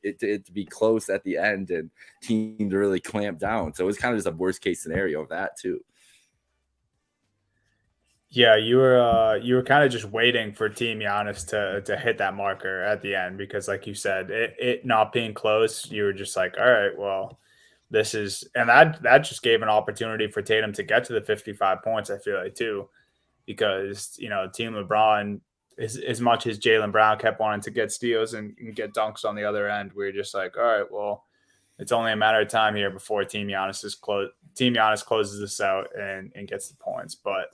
it to be close at the end and team to really clamp down. So it was kind of just a worst case scenario of that too. Yeah, you were kind of just waiting for Team Giannis to hit that marker at the end because, like you said, it not being close, you were just like, all right, well, this is, and that just gave an opportunity for Tatum to get to the 55 points. I feel like too, because Team LeBron, as much as Jaylen Brown kept wanting to get steals and get dunks on the other end, we were just like, all right, well, it's only a matter of time here before Team Giannis closes this out and gets the points, but.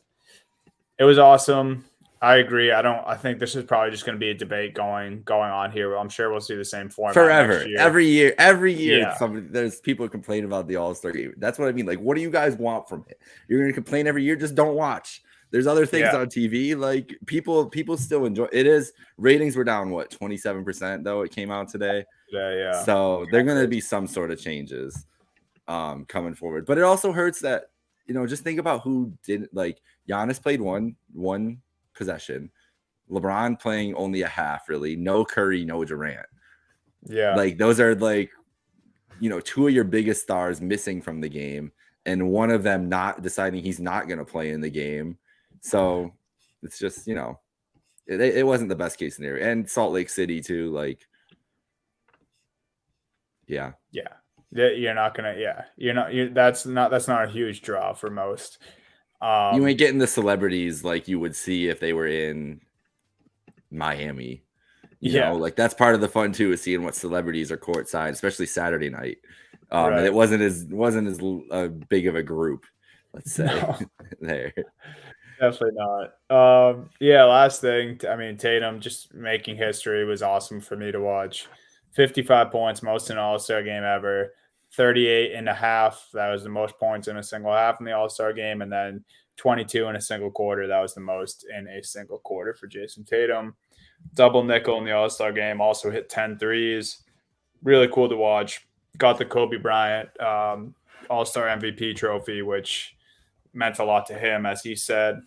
It was awesome. I agree. I think this is probably just going to be a debate going on here. I'm sure we'll see the same format forever. Every year. There's people complaining about the All-Star game. That's what I mean. Like, what do you guys want from it? You're going to complain every year? Just don't watch. There's other things on TV. Like people still enjoy it. Is ratings were down 27% though? It came out today. Yeah. So they're going to be some sort of changes coming forward. But it also hurts that just think about who didn't like. Giannis played one possession. LeBron playing only a half, really. No Curry, no Durant. Yeah. Like those are like, 2 of your biggest stars missing from the game and one of them not deciding he's not going to play in the game. So it's just, it wasn't the best case scenario. And Salt Lake City too. Like, yeah. You're not going to, that's not a huge draw for most. You ain't getting the celebrities like you would see if they were in Miami. You know, like that's part of the fun too, is seeing what celebrities are courtside, especially Saturday night. Right. And it wasn't as big of a group, let's say. There. Definitely not. Last thing. I mean, Tatum just making history was awesome for me to watch. 55 points, most in an All-Star game ever. 38 and a half. That was the most points in a single half in the All-Star game. And then 22 in a single quarter. That was the most in a single quarter for Jason Tatum. Double nickel in the All-Star game. Also hit 10 threes. Really cool to watch. Got the Kobe Bryant All-Star MVP trophy, which meant a lot to him, as he said.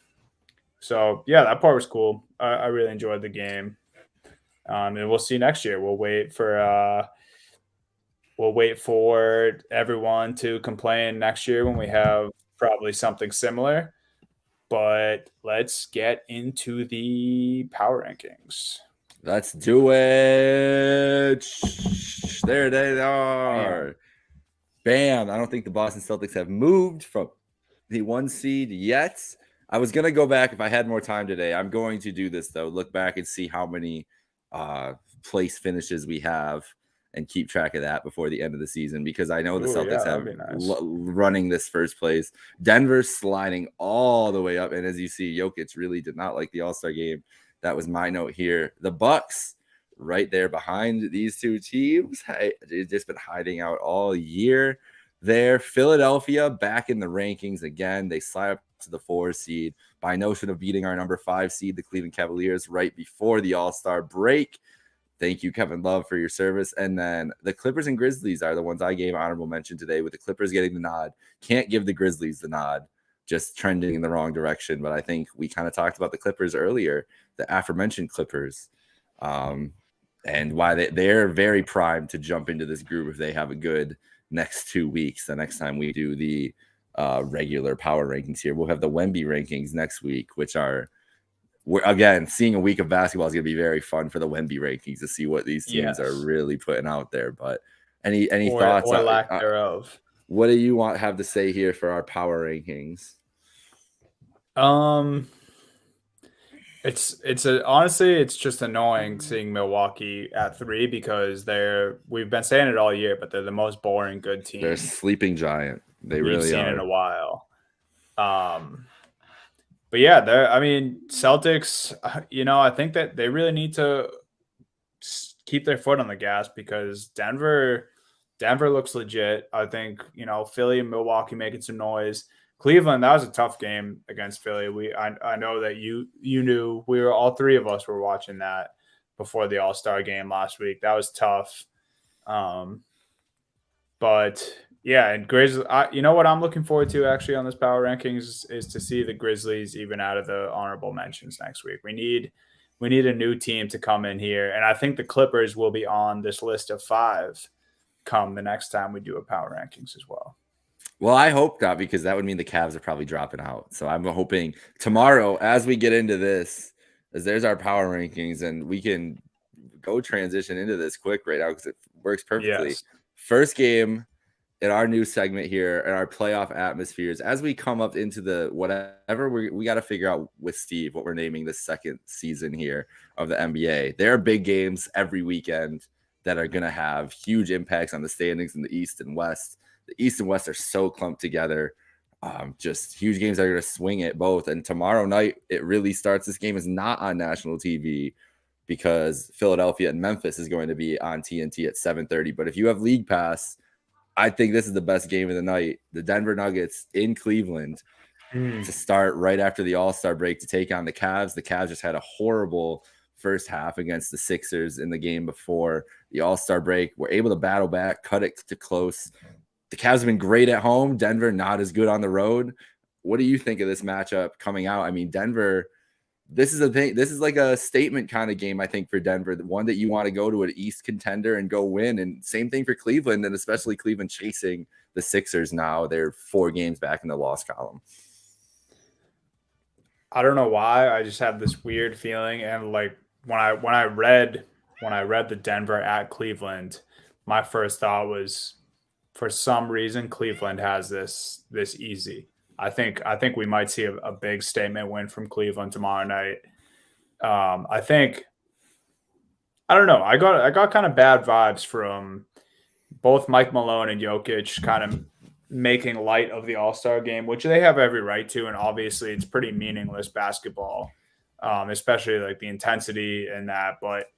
So, yeah, that part was cool. I really enjoyed the game. And we'll see next year. We'll wait for everyone to complain next year when we have probably something similar. But let's get into the power rankings. Let's do it. There they are. Bam. I don't think the Boston Celtics have moved from the 1 seed yet. I was going to go back if I had more time today. I'm going to do this, though. Look back and see how many place finishes we have and keep track of that before the end of the season, because I know the Celtics have nice. running this first place. Denver's sliding all the way up, and as you see, Jokic really did not like the All-Star game. That was my note here. The Bucks right there behind these two teams. They've just been hiding out all year there. Philadelphia back in the rankings again. They slide up to the 4 seed by notion of beating our number 5 seed, the Cleveland Cavaliers, right before the All-Star break. Thank you, Kevin Love, for your service. And then the Clippers and Grizzlies are the ones I gave honorable mention today, with the Clippers getting the nod. Can't give the Grizzlies the nod, just trending in the wrong direction. But I think we kind of talked about the Clippers earlier, the aforementioned Clippers, and why they're very primed to jump into this group if they have a good next 2 weeks. The next time we do the regular power rankings here, we'll have the Wemby rankings next week, which we're again seeing a week of basketball is going to be very fun for the Wemby rankings to see what these teams are really putting out there. But any thoughts or lack thereof? What do you have to say here for our power rankings? Honestly, it's just annoying seeing Milwaukee at 3 because we've been saying it all year, but they're the most boring good team. They're a sleeping giant. They really are. In a while. But yeah, Celtics, I think that they really need to keep their foot on the gas because Denver looks legit. I think, Philly and Milwaukee making some noise. Cleveland, that was a tough game against Philly. I know that you knew all 3 of us were watching that before the All-Star game last week. That was tough. But yeah, and Grizzlies, you know what I'm looking forward to actually on this power rankings is to see the Grizzlies even out of the honorable mentions next week. We need a new team to come in here, and I think the Clippers will be on this list of 5 come the next time we do a power rankings as well. Well, I hope not, because that would mean the Cavs are probably dropping out. So I'm hoping tomorrow, as we get into this, as there's our power rankings, and we can go transition into this quick right now because it works perfectly. Yes. First game in our new segment here in our playoff atmospheres, as we come up into the whatever we got to figure out with Steve what we're naming the second season here of the NBA. There are big games every weekend that are going to have huge impacts on the standings in the East and West. The East and West are so clumped together. Just huge games that are going to swing it both. And tomorrow night, it really starts. This game is not on national TV because Philadelphia and Memphis is going to be on TNT at 7:30. But if you have League Pass, I think this is the best game of the night. The Denver Nuggets in Cleveland to start right after the All-Star break to take on the Cavs. The Cavs just had a horrible first half against the Sixers in the game before the All-Star break. We're able to battle back, cut it to close. The Cavs have been great at home. Denver not as good on the road. What do you think of this matchup coming out? I mean, Denver, this is a thing. This is like a statement kind of game, I think, for Denver. The one that you want to go to an East contender and go win. And same thing for Cleveland, and especially Cleveland chasing the Sixers now. They're 4 games back in the loss column. I don't know why. I just have this weird feeling. And like when I read the Denver at Cleveland, my first thought was, for some reason, Cleveland has this easy. I think we might see a big statement win from Cleveland tomorrow night. I don't know. I got kind of bad vibes from both Mike Malone and Jokic kind of making light of the All-Star game, which they have every right to. And obviously it's pretty meaningless basketball, especially like the intensity and that. But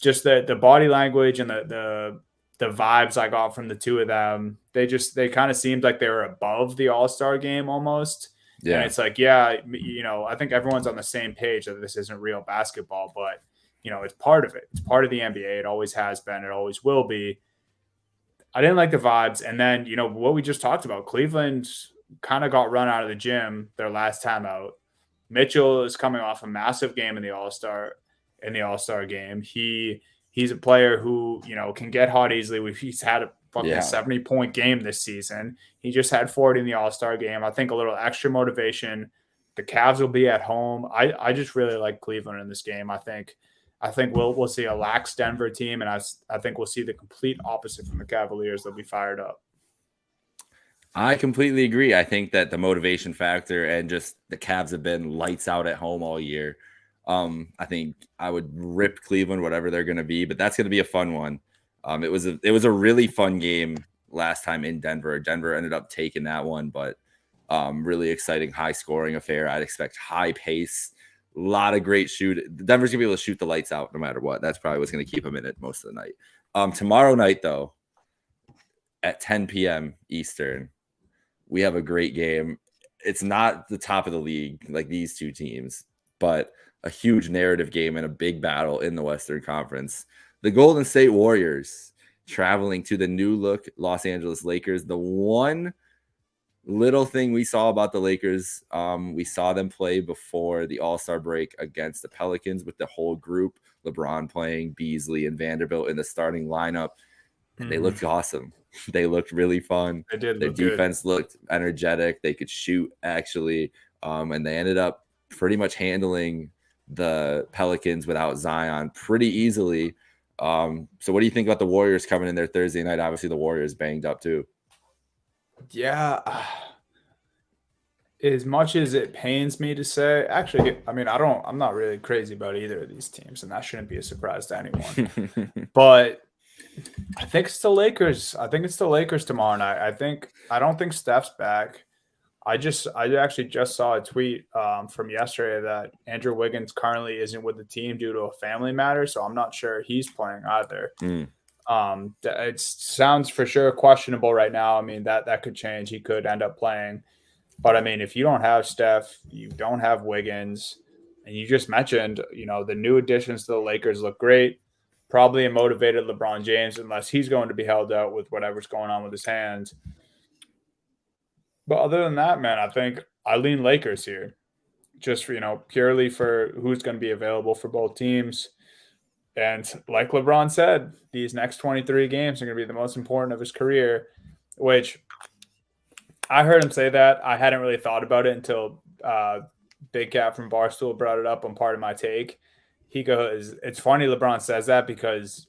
just the body language and the vibes I got from the two of them, they kind of seemed like they were above the All-Star game almost. Yeah. And it's like, yeah, I think everyone's on the same page that this isn't real basketball, but it's part of it. It's part of the NBA. It always has been. It always will be. I didn't like the vibes. And then, what we just talked about, Cleveland kind of got run out of the gym their last time out. Mitchell is coming off a massive game in the All-Star game. He's a player who, can get hot easily. He's had a fucking 70-point game this season. He just had 40 in the All-Star game. I think a little extra motivation. The Cavs will be at home. I just really like Cleveland in this game. I think we'll see a lax Denver team, and I think we'll see the complete opposite from the Cavaliers. They'll be fired up. I completely agree. I think that the motivation factor and just the Cavs have been lights out at home all year. I think I would rip Cleveland, whatever they're going to be, but that's going to be a fun one. It was a really fun game last time in Denver. Denver ended up taking that one, but really exciting, high scoring affair. I'd expect high pace, a lot of great shoot. Denver's gonna be able to shoot the lights out no matter what. That's probably what's gonna keep them in it most of the night. Tomorrow night though, at 10 p.m. Eastern, we have a great game. It's not the top of the league like these two teams, but a huge narrative game and a big battle in the Western Conference. The Golden State Warriors traveling to the new look Los Angeles Lakers. The one little thing we saw about the Lakers, we saw them play before the All-Star break against the Pelicans with the whole group, LeBron playing, Beasley and Vanderbilt in the starting lineup. And they looked awesome. They looked really fun. They did. Their defense looked energetic. They could shoot, actually. And they ended up pretty much handling the Pelicans without Zion pretty easily. So what do you think about the Warriors coming in there Thursday night? Obviously, the Warriors banged up too. Yeah. As much as it pains me to say, actually, I mean, I'm not really crazy about either of these teams, and that shouldn't be a surprise to anyone. But I think it's the Lakers. I think it's the Lakers tomorrow night. I don't think Steph's back. I actually just saw a tweet from yesterday that Andrew Wiggins currently isn't with the team due to a family matter, so I'm not sure he's playing either. It sounds for sure questionable right now. I mean, that could change. He could end up playing. But I mean, if you don't have Steph, you don't have Wiggins, and you just mentioned, the new additions to the Lakers look great. Probably a motivated LeBron James, unless he's going to be held out with whatever's going on with his hands. But other than that, man, I think I lean Lakers here, just for, purely for who's going to be available for both teams. And like LeBron said, these next 23 games are going to be the most important of his career, which I heard him say that. I hadn't really thought about it until Big Cat from Barstool brought it up on part of my take. He goes, it's funny LeBron says that because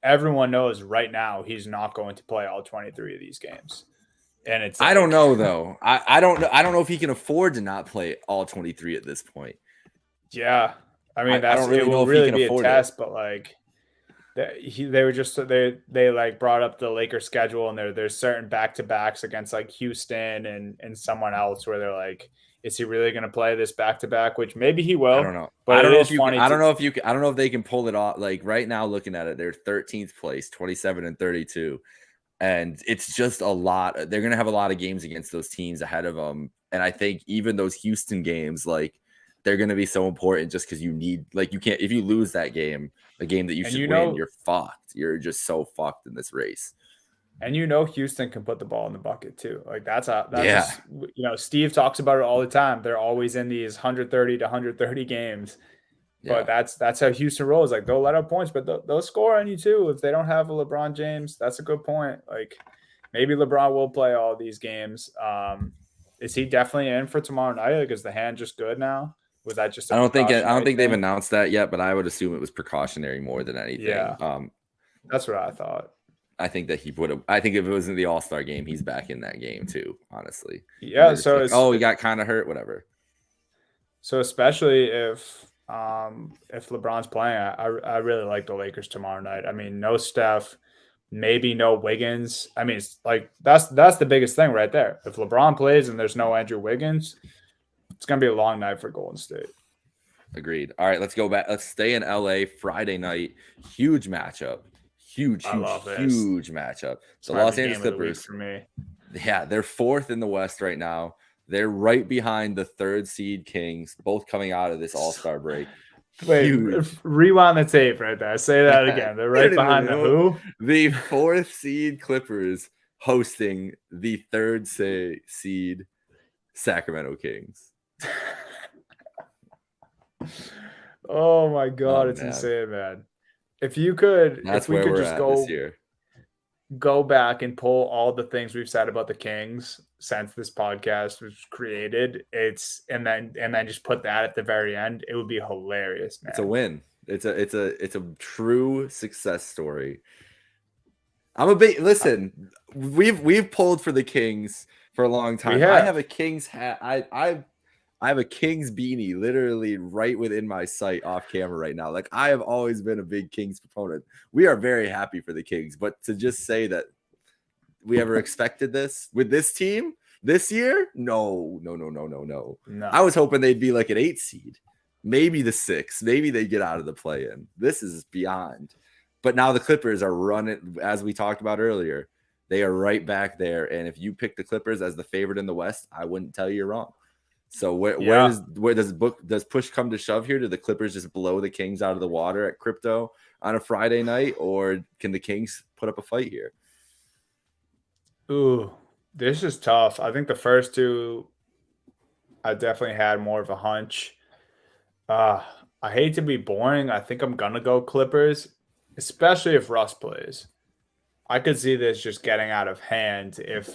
everyone knows right now he's not going to play all 23 of these games. And it's I don't know though. I don't know if he can afford to not play all 23 at this point. Yeah. I mean, I don't really know if he can afford a test, but like they like brought up the Lakers schedule, and there's certain back-to-backs against like Houston and someone else where they're like, is he really going to play this back-to-back? Which maybe he will. I don't know. But I don't know if they can pull it off. Like right now, looking at it, they're 13th place, 27-32. And it's just a lot. They're going to have a lot of games against those teams ahead of them. And I think even those Houston games, like, they're going to be so important just because you need, like, you can't, if you lose that game, a game that you should win, you're fucked. You're just so fucked in this race. And Houston can put the ball in the bucket too. Like Steve talks about it all the time. They're always in these 130 to 130 games. But that's how Houston rolls. Like, they'll let up points, but they'll score on you too if they don't have a LeBron James. That's a good point. Like, maybe LeBron will play all these games. Is he definitely in for tomorrow night? Like, is the hand just good now? Was that just? I don't think they've announced that yet, but I would assume it was precautionary more than anything. Yeah, that's what I thought. I think that he would have. I think if it was in the All-Star game, he's back in that game too. Honestly. Yeah. So he got kind of hurt. Whatever. So especially if LeBron's playing, I really like the Lakers tomorrow night. I mean, no Steph, maybe no Wiggins. I mean, it's like that's the biggest thing right there. If LeBron plays and there's no Andrew Wiggins, it's gonna be a long night for Golden State. Agreed. All right, let's go back. Let's stay in LA Friday night. Huge matchup. Huge matchup. So Los Angeles Clippers for me. Yeah, they're fourth in the West right now. They're right behind the third seed Kings, both coming out of this All-Star break. Wait, rewind the tape right there. Say that again. They're right behind the who? The fourth seed Clippers hosting the third seed Sacramento Kings. Oh my God, it's insane, man. If you could, that's if we where could we're just at this year. Go back and pull all the things we've said about the Kings since this podcast was created, and then just put that at the very end, it would be hilarious, man. It's a win. It's a true success story. Listen, we've pulled for the Kings for a long time. I have a Kings hat. I have a Kings beanie literally right within my sight off camera right now. Like, I have always been a big Kings proponent. We are very happy for the Kings, but to just say that we ever expected this with this team this year? No. I was hoping they'd be like an 8 seed, maybe the 6, maybe they get out of the play-in. This is beyond. But now the Clippers are running, as we talked about earlier. They are right back there, and if you pick the Clippers as the favorite in the West, I wouldn't tell you you're wrong. So where does push come to shove here? Do the Clippers just blow the Kings out of the water at Crypto on a Friday night, or can the Kings put up a fight here? Ooh, this is tough. I think the first two, I definitely had more of a hunch. I hate to be boring. I think I'm gonna go Clippers, especially if Russ plays. I could see this just getting out of hand if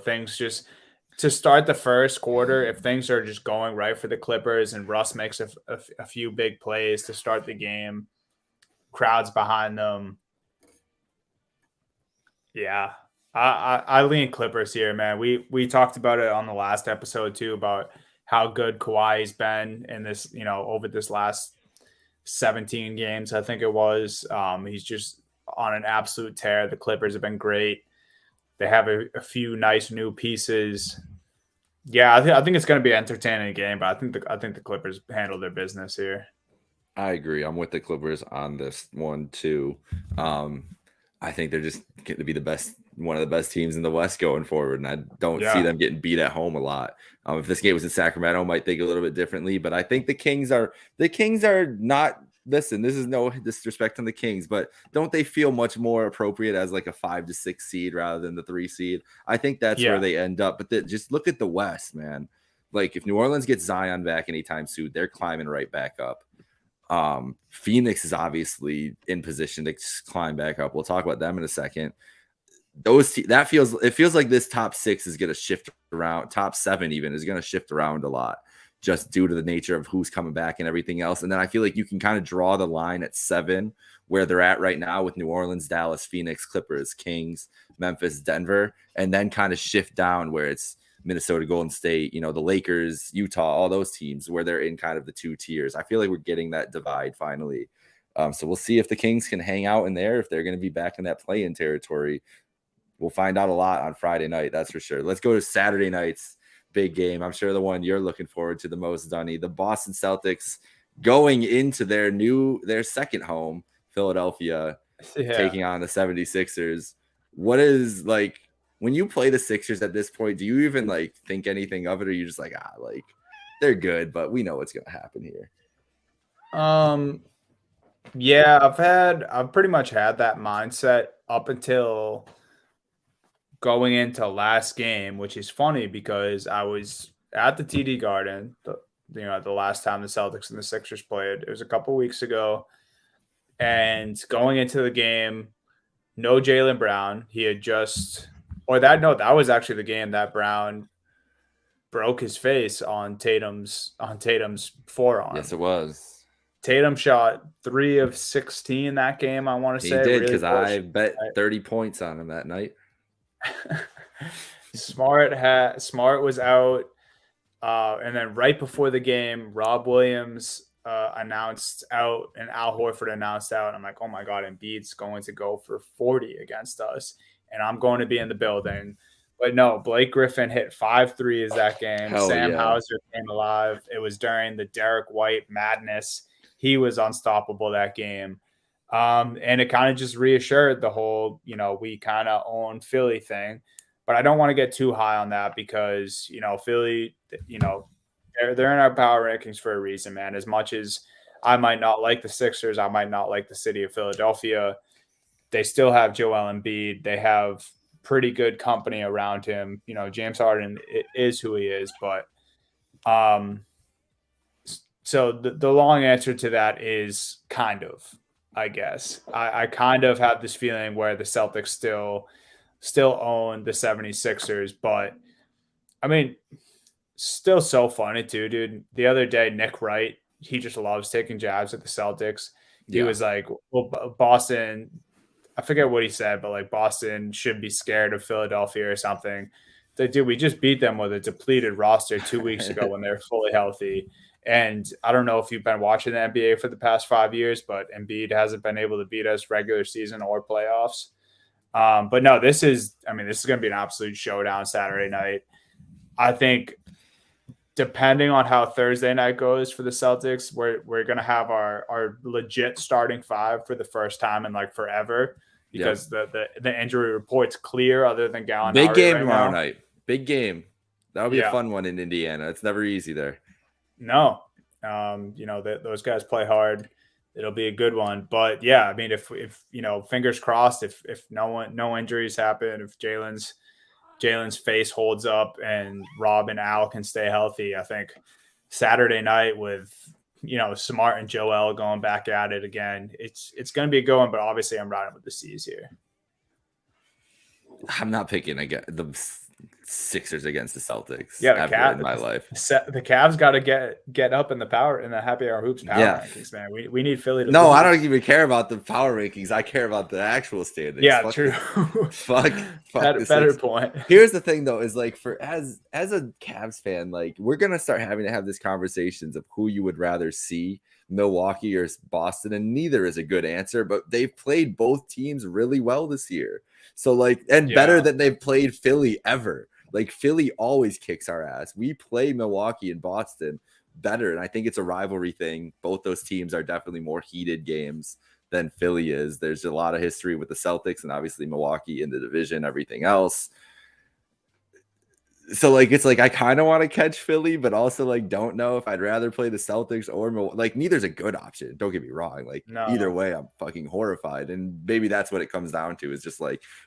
things just to start the first quarter. If things are just going right for the Clippers and Russ makes a few big plays to start the game, crowds behind them. Yeah, I lean Clippers here, man. We talked about it on the last episode too about how good Kawhi's been in this, over this last 17 games, I think it was. He's just on an absolute tear. The Clippers have been great. They have a few nice new pieces. Yeah, I think it's going to be an entertaining game, but I think the Clippers handle their business here. I agree. I'm with the Clippers on this one too. I think they're just going to be one of the best teams in the West going forward, and I don't see them getting beat at home a lot. If this game was in Sacramento, I might think a little bit differently, but I think the Kings are not. Listen, this is no disrespect on the Kings, but don't they feel much more appropriate as like a 5 to 6 seed rather than the 3 seed? I think that's where they end up. But just look at the West, man. Like, if New Orleans gets Zion back anytime soon, they're climbing right back up. Phoenix is obviously in position to climb back up. We'll talk about them in a second. It feels like this top 6 is going to shift around. Top 7 even is going to shift around a lot, just due to the nature of who's coming back and everything else. And then I feel like you can kind of draw the line at 7 where they're at right now with New Orleans, Dallas, Phoenix, Clippers, Kings, Memphis, Denver, and then kind of shift down where it's Minnesota, Golden State, the Lakers, Utah, all those teams where they're in kind of the 2 tiers. I feel like we're getting that divide finally. So we'll see if the Kings can hang out in there, if they're going to be back in that play-in territory. We'll find out a lot on Friday night, that's for sure. Let's go to Saturday night's big game. I'm sure the one you're looking forward to the most, Dunny. The Boston Celtics going into their second home, Philadelphia, taking on the 76ers. What is, like, when you play the Sixers at this point, do you even like think anything of it, or are you just like, they're good, but we know what's going to happen here? Yeah, I've pretty much had that mindset up until going into last game, which is funny because I was at the TD Garden, the last time the Celtics and the Sixers played. It was a couple weeks ago. And going into the game, no Jaylen Brown. He had that was actually the game that Brown broke his face on Tatum's forearm. Yes, it was. Tatum shot 3 of 16 that game, I want to say. He did, because I bet 30 points on him that night. Smart was out, and then right before the game, Rob Williams announced out and Al Horford announced out. I'm like, oh my god, Embiid's going to go for 40 against us, and I'm going to be in the building. But no, Blake Griffin hit 5 threes that game. Sam Hauser came alive. It was during the Derek White madness. He was unstoppable that game. And it kind of just reassured the whole, we kind of own Philly thing. But I don't want to get too high on that because, Philly, they're in our power rankings for a reason, man. As much as I might not like the Sixers, I might not like the city of Philadelphia, they still have Joel Embiid. They have pretty good company around him. James Harden is who he is. But so the long answer to that is kind of. I guess I kind of have this feeling where the Celtics still own the 76ers, but I mean, still so funny too, dude. The other day, Nick Wright, he just loves taking jabs at the Celtics. He was like, well, Boston, I forget what he said, but like Boston should be scared of Philadelphia or something we just beat them with a depleted roster 2 weeks ago when they're fully healthy. And I don't know if you've been watching the NBA for the past 5 years, but Embiid hasn't been able to beat us regular season or playoffs. But no, this is going to be an absolute showdown Saturday night. I think depending on how Thursday night goes for the Celtics, we're going to have our legit starting five for the first time in like forever because the injury report's clear other than Gallinari. Big game tomorrow night. Big game. That'll be a fun one in Indiana. It's never easy there. No, those guys play hard. It'll be a good one. But yeah, I mean, if fingers crossed, if no injuries happen, if Jalen's face holds up and Rob and Al can stay healthy, I think Saturday night with Smart and Joel going back at it again, it's going to be a good one. But obviously, I'm riding with the C's here. I'm not picking the Sixers against the Celtics. Yeah, ever in my life. The Cavs got to get up in the Happy Hour Hoops power rankings, man. We need Philly to. No, I don't even care about the power rankings. I care about the actual standings. Yeah, true. Fuck better point. Here's the thing, though, is like as a Cavs fan, like we're gonna start having to have these conversations of who you would rather see, Milwaukee or Boston, and neither is a good answer. But they've played both teams really well this year, so better than they've played Philly ever. Like Philly always kicks our ass. We play Milwaukee and Boston better. And I think it's a rivalry thing. Both those teams are definitely more heated games than Philly is. There's a lot of history with the Celtics and obviously Milwaukee in the division, everything else. So it's I kind of want to catch Philly, but also don't know if I'd rather play the Celtics or neither's a good option. Don't get me wrong. Either way, I'm fucking horrified. And maybe that's what it comes down to is just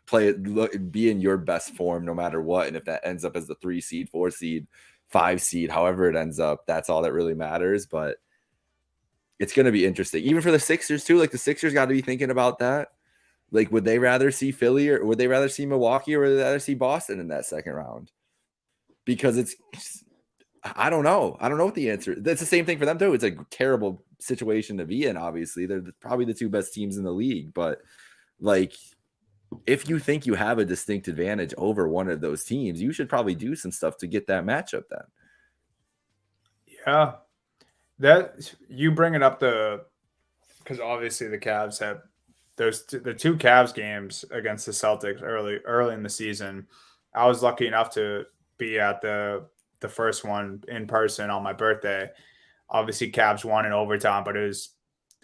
play it, be in your best form no matter what. And if that ends up as the 3 seed, 4 seed, 5 seed, however it ends up, that's all that really matters. But it's going to be interesting. Even for the Sixers too, the Sixers got to be thinking about that. Would they rather see Philly or would they rather see Milwaukee or would they rather see Boston in that second round? Because I don't know. I don't know what the answer is. That's the same thing for them too. It's a terrible situation to be in. Obviously, they're probably the 2 best teams in the league. But if you think you have a distinct advantage over one of those teams, you should probably do some stuff to get that matchup then. Yeah, that you bring it up because obviously the Cavs have the 2 Cavs games against the Celtics early in the season. I was lucky enough to be at the first one in person on my birthday. Obviously Cavs won in overtime, but it was,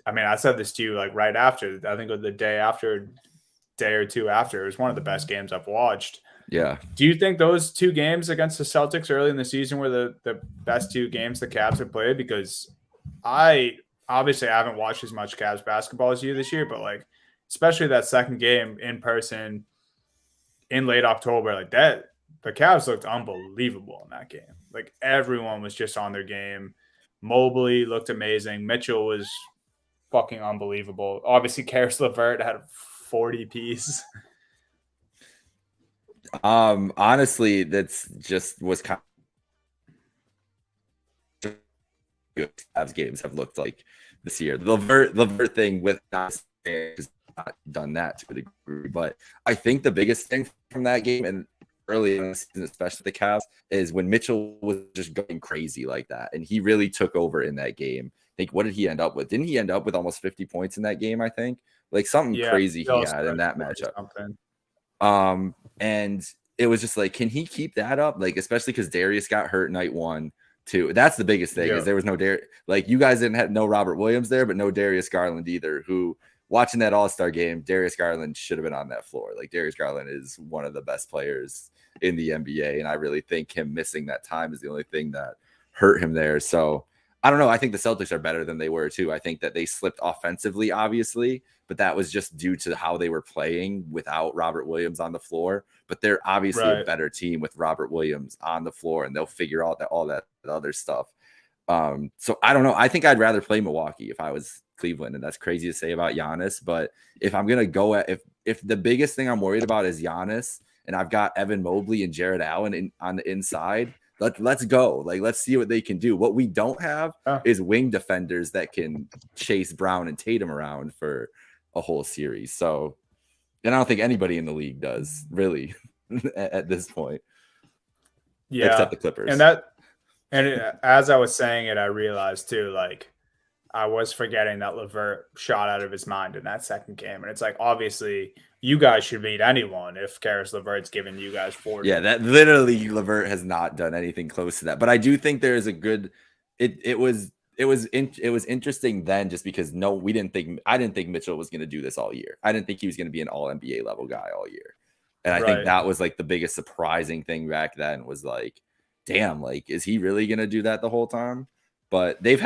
I said this to you right after, I think it was the day or 2 after, it was one of the best games I've watched. Yeah. Do you think those 2 games against the Celtics early in the season were the best 2 games the Cavs have played? Because I haven't watched as much Cavs basketball as you this year, but especially that second game in person in late October, that, the Cavs looked unbelievable in that game. Everyone was just on their game. Mobley looked amazing. Mitchell was fucking unbelievable. Obviously, Karis LeVert had a 40 piece. Honestly, that's just was kind of good. Cavs games have looked like this year. The LeVert thing with not done that to a degree, but I think the biggest thing from that game and early in the season, especially the Cavs, is when Mitchell was just going crazy like that. And he really took over in that game. I think, what did he end up with? Didn't he end up with almost 50 points in that game, I think? Something crazy he had in that matchup. And it was just can he keep that up? Especially because Darius got hurt night 1, 2. That's the biggest thing is there was no Darius. You guys didn't have no Robert Williams there, but no Darius Garland either, who watching that All-Star game, Darius Garland should have been on that floor. Darius Garland is one of the best players in the NBA, and I really think him missing that time is the only thing that hurt him there. So I don't know. I think the Celtics are better than they were too. I think that they slipped offensively, obviously, but that was just due to how they were playing without Robert Williams on the floor. But they're obviously a better team with Robert Williams on the floor, and they'll figure out all that other stuff. So I don't know. I think I'd rather play Milwaukee if I was Cleveland, and that's crazy to say about Giannis. But if I'm gonna go if the biggest thing I'm worried about is Giannis, and I've got Evan Mobley and Jared Allen on the inside, let's go. Let's see what they can do. What we don't have is wing defenders that can chase Brown and Tatum around for a whole series. So, and I don't think anybody in the league does really at this point. except the Clippers. As I was saying it, I realized too, like I was forgetting that LeVert shot out of his mind in that second game, and it's like obviously you guys should beat anyone if Karis LeVert's giving you guys 40. Yeah, that literally LeVert has not done anything close to that. But I do think there is a good. It was interesting then, just because I didn't think Mitchell was going to do this all year. I didn't think he was going to be an all NBA level guy all year, and I think that was like the biggest surprising thing back then was like, damn, like is he really going to do that the whole time? But they've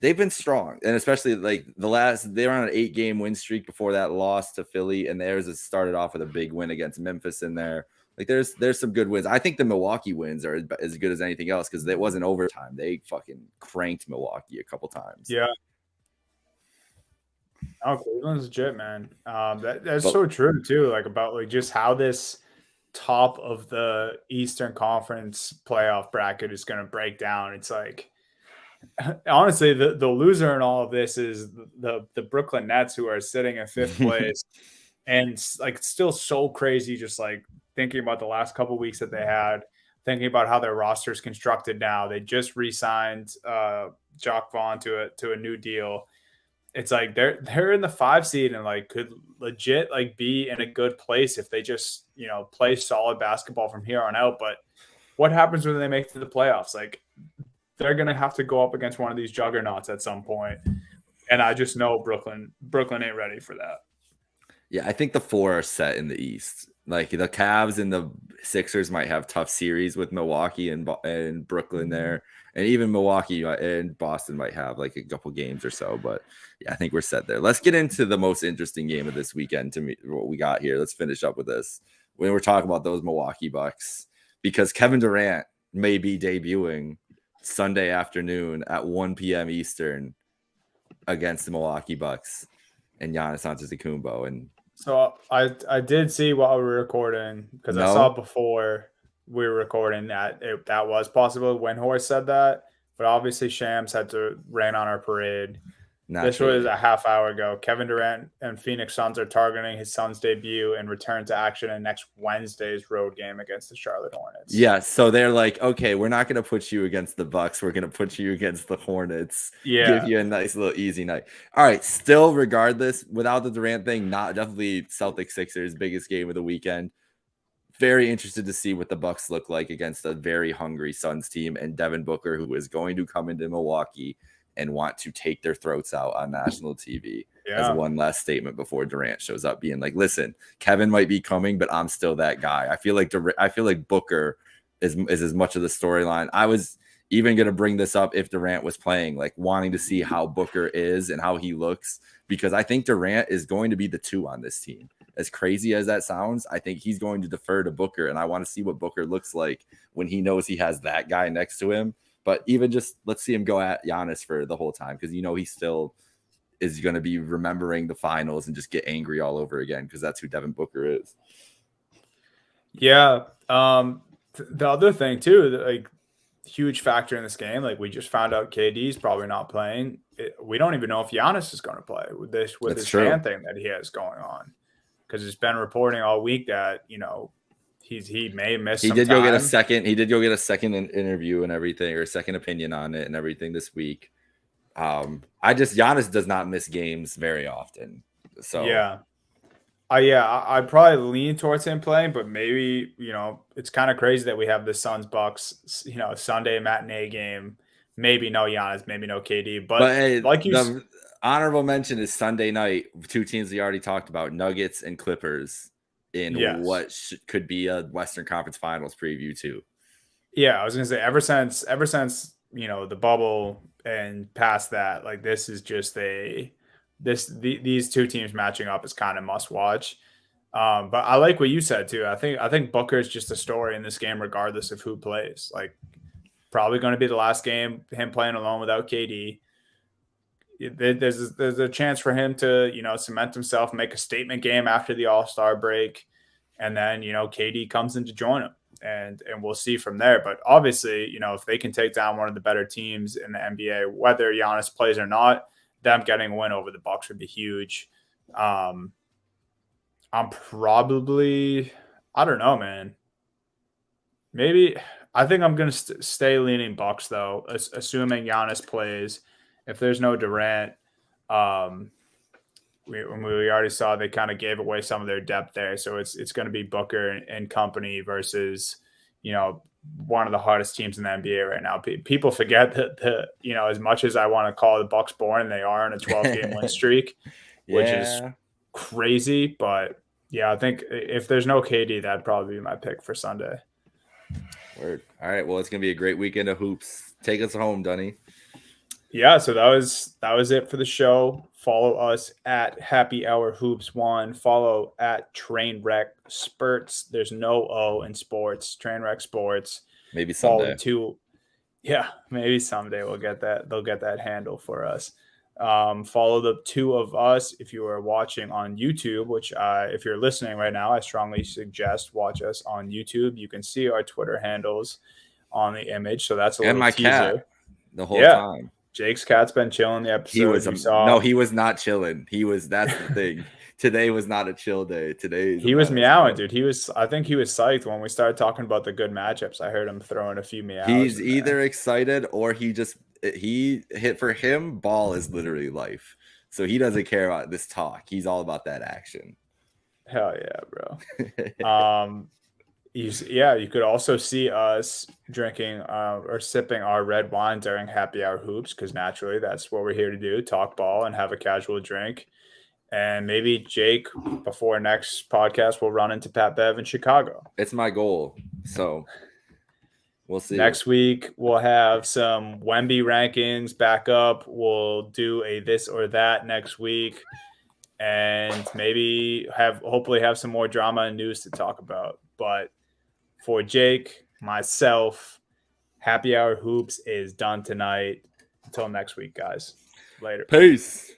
been strong, and especially like they were on an 8-game win streak before that loss to Philly, and theirs has started off with a big win against Memphis in there. Like there's some good wins. I think the Milwaukee wins are as good as anything else because it wasn't overtime. They fucking cranked Milwaukee a couple times. Yeah. Oh, Cleveland's legit, man. That's so true too. Like about like just how this top of the Eastern Conference playoff bracket is going to break down. It's like honestly, the loser in all of this is the Brooklyn Nets, who are sitting in 5th place, and like still so crazy. Just like thinking about the last couple of weeks that they had, thinking about how their roster is constructed now. They just re-signed Jacque Vaughn to a new deal. It's like they're in the 5 seed and like could legit like be in a good place if they just play solid basketball from here on out. But what happens when they make it to the playoffs? Like they're gonna have to go up against one of these juggernauts at some point, and I just know Brooklyn ain't ready for that. Yeah, I think the 4 are set in the East. Like the Cavs and the Sixers might have tough series with Milwaukee and Brooklyn there, and even Milwaukee and Boston might have like a couple games or so. But yeah, I think we're set there. Let's get into the most interesting game of this weekend. To me, what we got here. Let's finish up with this when we're talking about those Milwaukee Bucks, because Kevin Durant may be debuting Sunday afternoon at 1 p.m. Eastern against the Milwaukee Bucks and Giannis Antetokounmpo. And so I did see while we were recording, because I saw before we were recording that that was possible when Horst said that, but obviously Shams had to rain on our parade. This was a half hour ago. Kevin Durant and Phoenix Suns are targeting his son's debut and return to action in next Wednesday's road game against the Charlotte Hornets. Yeah, so they're like, okay, we're not going to put you against the Bucks. We're going to put you against the Hornets. Yeah. Give you a nice little easy night. All right, still regardless, without the Durant thing, not definitely Celtics Sixers, biggest game of the weekend. Very interested to see what the Bucks look like against a very hungry Suns team and Devin Booker, who is going to come into Milwaukee and want to take their throats out on national TV as one last statement before Durant shows up, being like, listen, Kevin might be coming, but I'm still that guy. I feel like Booker is as much of the storyline. I was even going to bring this up if Durant was playing, like wanting to see how Booker is and how he looks, because I think Durant is going to be the 2 on this team. As crazy as that sounds, I think he's going to defer to Booker, and I want to see what Booker looks like when he knows he has that guy next to him. But even just let's see him go at Giannis for the whole time, because he still is going to be remembering the finals and just get angry all over again, because that's who Devin Booker is. Yeah. The other thing too, like huge factor in this game, like we just found out KD's probably not playing. We don't even know if Giannis is going to play with this fan thing that he has going on, because it's been reporting all week that he may miss. He did go get a second. He did go get a second interview and everything, or a second opinion on it and everything this week. Giannis does not miss games very often. So yeah, I'd probably lean towards him playing, but maybe it's kind of crazy that we have the Suns Bucks Sunday matinee game. Maybe no Giannis, maybe no KD, but hey, like the honorable mention is Sunday night. 2 teams we already talked about: Nuggets and Clippers. In what could be a Western Conference Finals preview too. Yeah, I was gonna say ever since the bubble and past that, like this is just these 2 teams matching up is kind of must watch. But I like what you said too. I think Booker is just a story in this game, regardless of who plays. Like probably going to be the last game him playing alone without KD. There's a chance for him to cement himself, make a statement game after the All-Star break, and then KD comes in to join him, and we'll see from there. But obviously, if they can take down one of the better teams in the NBA, whether Giannis plays or not, them getting a win over the Bucks would be huge. I'm probably, I don't know, man. maybe I think I'm going to stay leaning Bucks though, assuming Giannis plays. If there's no Durant, we already saw they kind of gave away some of their depth there, so it's going to be Booker and company versus one of the hardest teams in the NBA right now. People forget that as much as I want to call the Bucks boring, they are on a 12-game win streak, which is crazy. But yeah, I think if there's no KD, that'd probably be my pick for Sunday. Word. All right. Well, it's gonna be a great weekend of hoops. Take us home, Dunny. Yeah, so that was it for the show. Follow us at Happy Hour Hoops 1. Follow at Trainwreck Spurts. There's no O in sports. Trainwreck Sports. Maybe someday. Yeah, maybe someday we'll get that. They'll get that handle for us. Follow the two of us if you are watching on YouTube, which if you're listening right now, I strongly suggest watch us on YouTube. You can see our Twitter handles on the image, so that's a little my teaser. Cat the whole time. Jake's cat's been chilling the episode. He was not chilling. That's the thing. Today was not a chill day. He was meowing, dude. I think he was psyched when we started talking about the good matchups. I heard him throwing a few meows. He's either excited or for him, ball is literally life. So he doesn't care about this talk. He's all about that action. Hell yeah, bro. You could also see us drinking or sipping our red wine during Happy Hour Hoops, because naturally that's what we're here to do, talk ball and have a casual drink. And maybe Jake, before next podcast, will run into Pat Bev in Chicago. It's my goal. So we'll see. Next week, we'll have some Wemby rankings back up. We'll do a this or that next week. And maybe hopefully have some more drama and news to talk about. But for Jake, myself, Happy Hour Hoops is done tonight. Until next week, guys. Later. Peace.